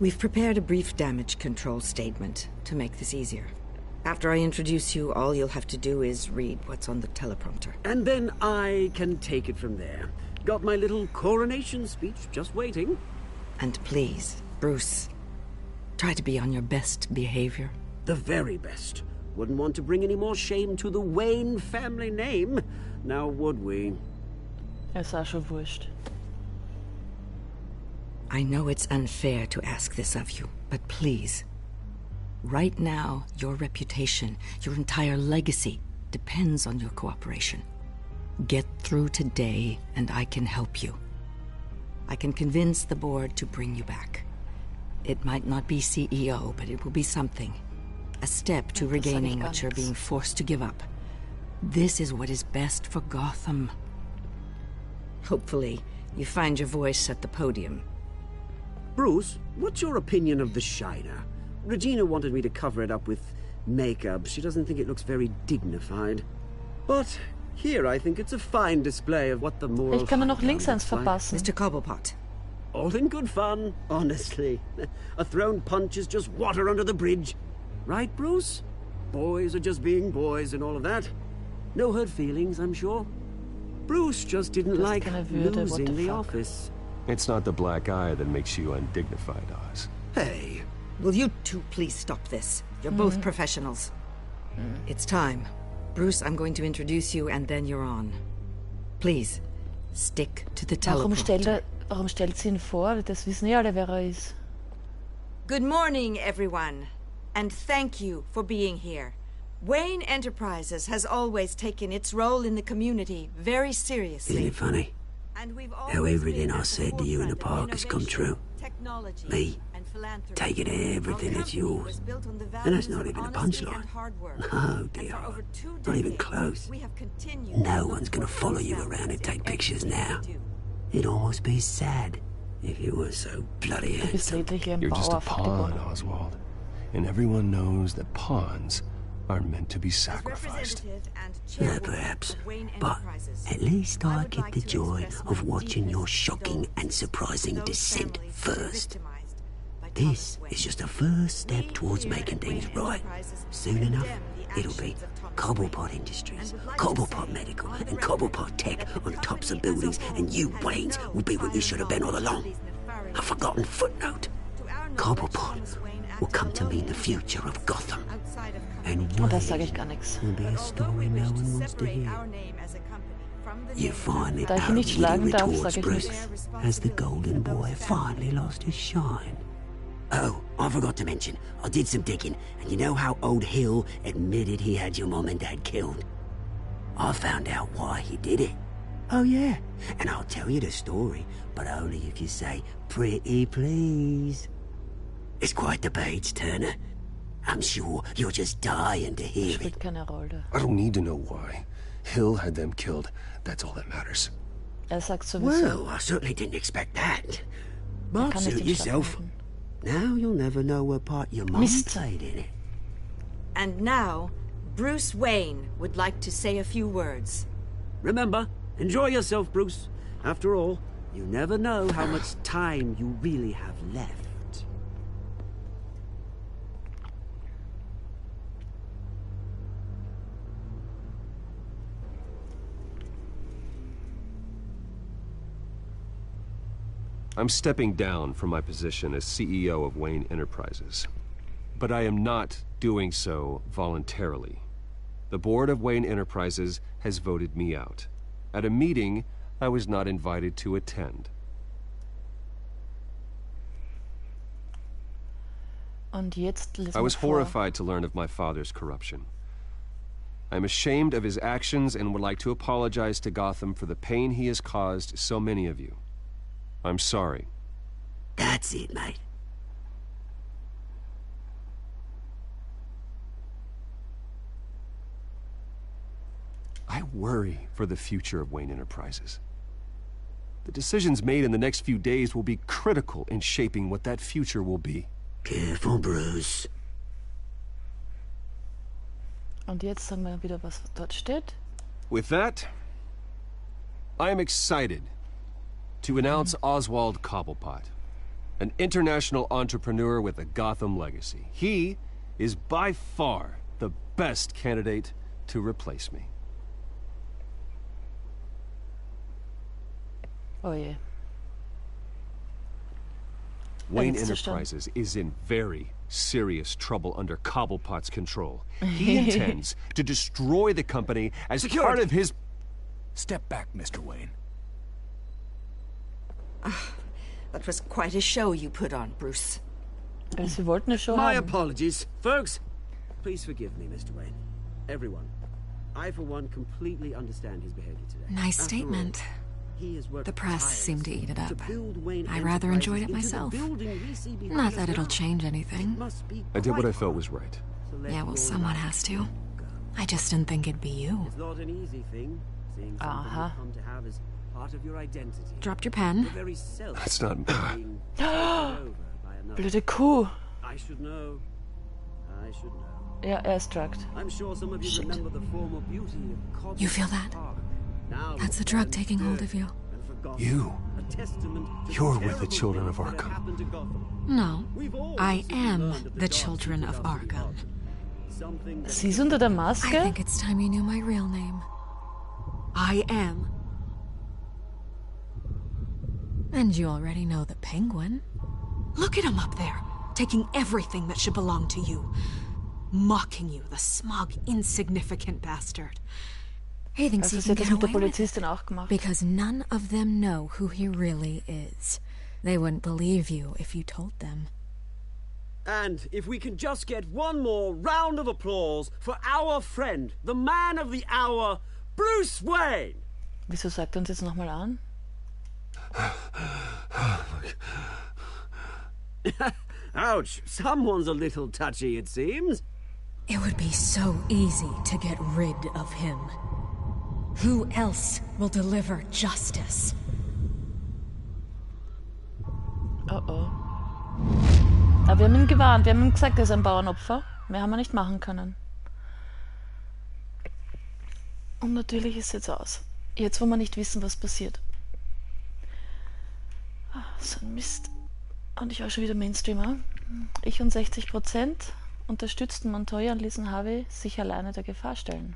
We've prepared a brief damage control statement to make this easier. After I introduce you, all you'll have to do is read what's on the teleprompter. And then I can take it from there. Got my little coronation speech just waiting. And please, Bruce, try to be on your best behavior. The very best. Wouldn't want to bring any more shame to the Wayne family name, now would we? Ist auch schon wurscht. I know it's unfair to ask this of you, but please. Right now, your reputation, your entire legacy, depends on your cooperation. Get through today, and I can help you. I can convince the board to bring you back. It might not be CEO, but it will be something. A step to regaining what you're being forced to give up. This is what is best for Gotham. Hopefully, you find your voice at the podium. Bruce, what's your opinion of the Shiner? Regina wanted me to cover it up with makeup. She doesn't think it looks very dignified. But here I think it's a fine display of what the moral... Ich kann nur noch links eins verpassen. Mr. Cobblepot. All in good fun, honestly. A thrown punch is just water under the bridge. Right, Bruce? Boys are just being boys and all of that. No hurt feelings, I'm sure. Bruce just didn't like losing the office. It's not the black eye that makes you undignified, Oz. Hey. Will you two please stop this? You're both professionals. It's time. Bruce, I'm going to introduce you and then you're on. Please, stick to the teleprompter. Warum stellt sie ihn vor? Das wissen ja alle, wer er ist. Good morning, everyone. And thank you for being here. Wayne Enterprises has always taken its role in the community very seriously. Isn't it funny? How everything I said to you in the park has come true. Me, taking everything that's yours. And that's not even a punchline. No, dear. Not even close. No one's gonna follow you around and take pictures now. It'd almost be sad if you were so bloody handsome. You're just a pawn, Oswald. And everyone knows that pawns are meant to be sacrificed. Perhaps, but at least I get the joy of watching your shocking and surprising descent first. This is just a first step towards making things right. Soon enough, it'll be Cobblepot Industries, Cobblepot Medical, and Cobblepot Tech on tops of buildings, and you, Waynes, will be what you should have been all along. A forgotten footnote. Cobblepot will come to mean the future of Gotham. And das sage ich gar nichts. Will be a story no one wants to hear. You finally Da ich ihn nicht schlagen darf, sage ich Bruce, nichts. has the golden boy finally lost his shine? Oh, I forgot to mention, I did some digging, and you know how old Hill admitted he had your mom and dad killed? I found out why he did it. Oh yeah, and I'll tell you the story, but only if you say, pretty please. It's quite the page, Turner. I'm sure you're just dying to hear it. Keine Rolle. I don't need to know why. Hill had them killed. That's all that matters. Sagt sowieso. Well, I certainly didn't expect that. But suit yourself. Now you'll never know what part your mom played in it. And now, Bruce Wayne would like to say a few words. Remember, enjoy yourself, Bruce. After all, you never know how much time you really have left. I'm stepping down from my position as CEO of Wayne Enterprises. But I am not doing so voluntarily. The board of Wayne Enterprises has voted me out. At a meeting I was not invited to attend. Und jetzt lesen I was wir vor. horrified to learn of my father's corruption. I'm ashamed of his actions and would like to apologize to Gotham for the pain he has caused so many of you. I'm sorry. That's it, mate. I worry for the future of Wayne Enterprises. The decisions made in the next few days will be critical in shaping what that future will be. Careful, Bruce. Und jetzt sagen wir wieder, was dort steht. With that, I am excited to announce Oswald Cobblepot, an international entrepreneur with a Gotham legacy. He is by far the best candidate to replace me. Oh yeah. Wayne Enterprises is in very serious trouble under Cobblepot's control. He intends to destroy the company as part of his... Step back, Mr. Wayne. That was quite a show you put on, Bruce. Sie wollten eine Show My haben. apologies. Folks, please forgive me, Mr. Wayne. Everyone. I, for one, completely understand his behavior today. Nice After statement. all, The press seemed to eat it up. I rather enjoyed it myself. Not that it'll change anything. I did what I felt was right. Yeah, well, someone has to. I just didn't think it'd be you. It's not an easy thing, seeing something you come to have as part of your identity. Dropped your pen. That's not me. Blöde Kuh. I should know. I should know. Ja, ist drugged. I'm sure some of you remember the former beauty of You feel that? That's the drug taking hold of you. You're with the children of Arkham. No, I am the children of Arkham. Sie ist unter der Maske? I think it's time you knew my real name. I am. And you already know the Penguin. Look at him up there, taking everything that should belong to you. Mocking you, the smug, insignificant bastard. He thinks he can get away with it because none of them know who he really is. They wouldn't believe you if you told them. And if we can just get one more round of applause for our friend, the man of the hour, Bruce Wayne. Wieso sagt er uns jetzt nochmal an? Ouch, someone's a little touchy, it seems. It would be so easy to get rid of him. Who else will deliver justice? Oh. Aber wir haben ihn gewarnt, wir haben ihm gesagt, er ist ein Bauernopfer. Mehr haben wir nicht machen können. Und natürlich ist es jetzt aus. Jetzt, wo wir nicht wissen, was passiert. So ein Mist. Und ich war schon wieder Mainstreamer. Ich und 60% unterstützten Montoya und ließen Harvey sich alleine der Gefahr stellen.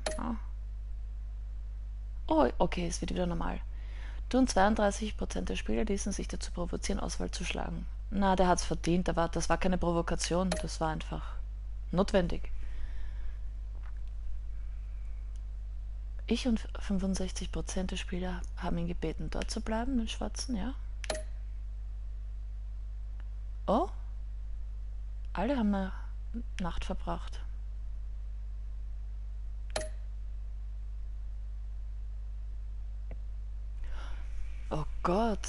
Oh, okay, es wird wieder normal. Du und 32% der Spieler ließen sich dazu provozieren, Oswald zu schlagen. Na, der hat's verdient, das war keine Provokation, das war einfach notwendig. Ich und 65% der Spieler haben ihn gebeten, dort zu bleiben, den Schwarzen, ja. Oh, alle haben eine Nacht verbracht. Oh Gott.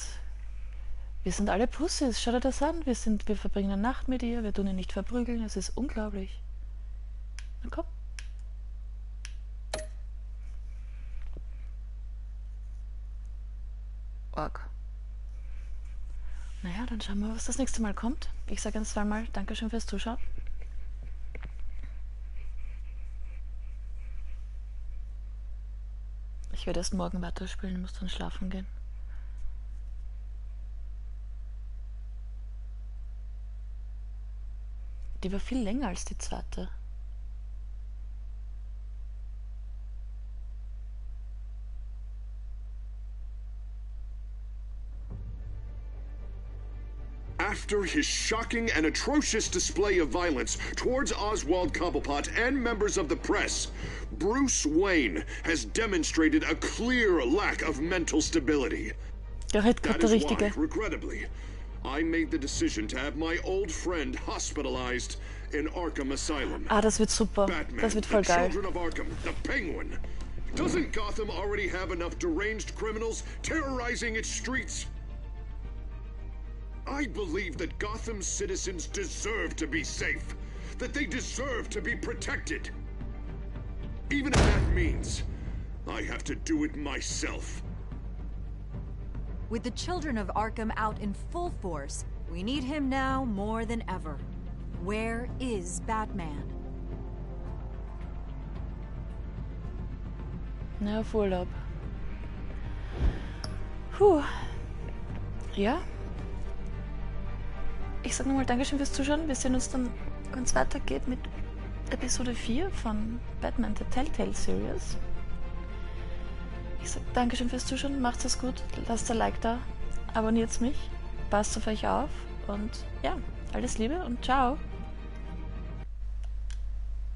Wir sind alle Pussys. Schau dir das an. Wir verbringen eine Nacht mit ihr. Wir tun ihn nicht verprügeln. Es ist unglaublich. Na komm. Org. Naja, dann schauen wir, was das nächste Mal kommt. Ich sage jetzt zweimal Dankeschön fürs Zuschauen. Ich werde erst morgen weiterspielen, muss dann schlafen gehen. Die war viel länger als die zweite. After his shocking and atrocious display of violence towards Oswald Cobblepot and members of the press, Bruce Wayne has demonstrated a clear lack of mental stability. That is why, regrettably, I made the decision to have my old friend hospitalized in Arkham Asylum. Das wird super. Batman, das wird voll geil. Children of Arkham, the Penguin. Doesn't Gotham already have enough deranged criminals terrorizing its streets? I believe that Gotham's citizens deserve to be safe, that they deserve to be protected. Even if that means I have to do it myself. With the children of Arkham out in full force, we need him now more than ever. Where is Batman? Na, auf Urlaub. Puh. Ja. Ich sage nochmal Dankeschön fürs Zuschauen. Wir sehen uns dann, wenn es weitergeht mit Episode 4 von Batman Telltale Series. Ich sage Dankeschön fürs Zuschauen. Macht's es gut. Lasst ein Like da. Abonniert mich. Passt auf euch auf. Und ja, alles Liebe und ciao.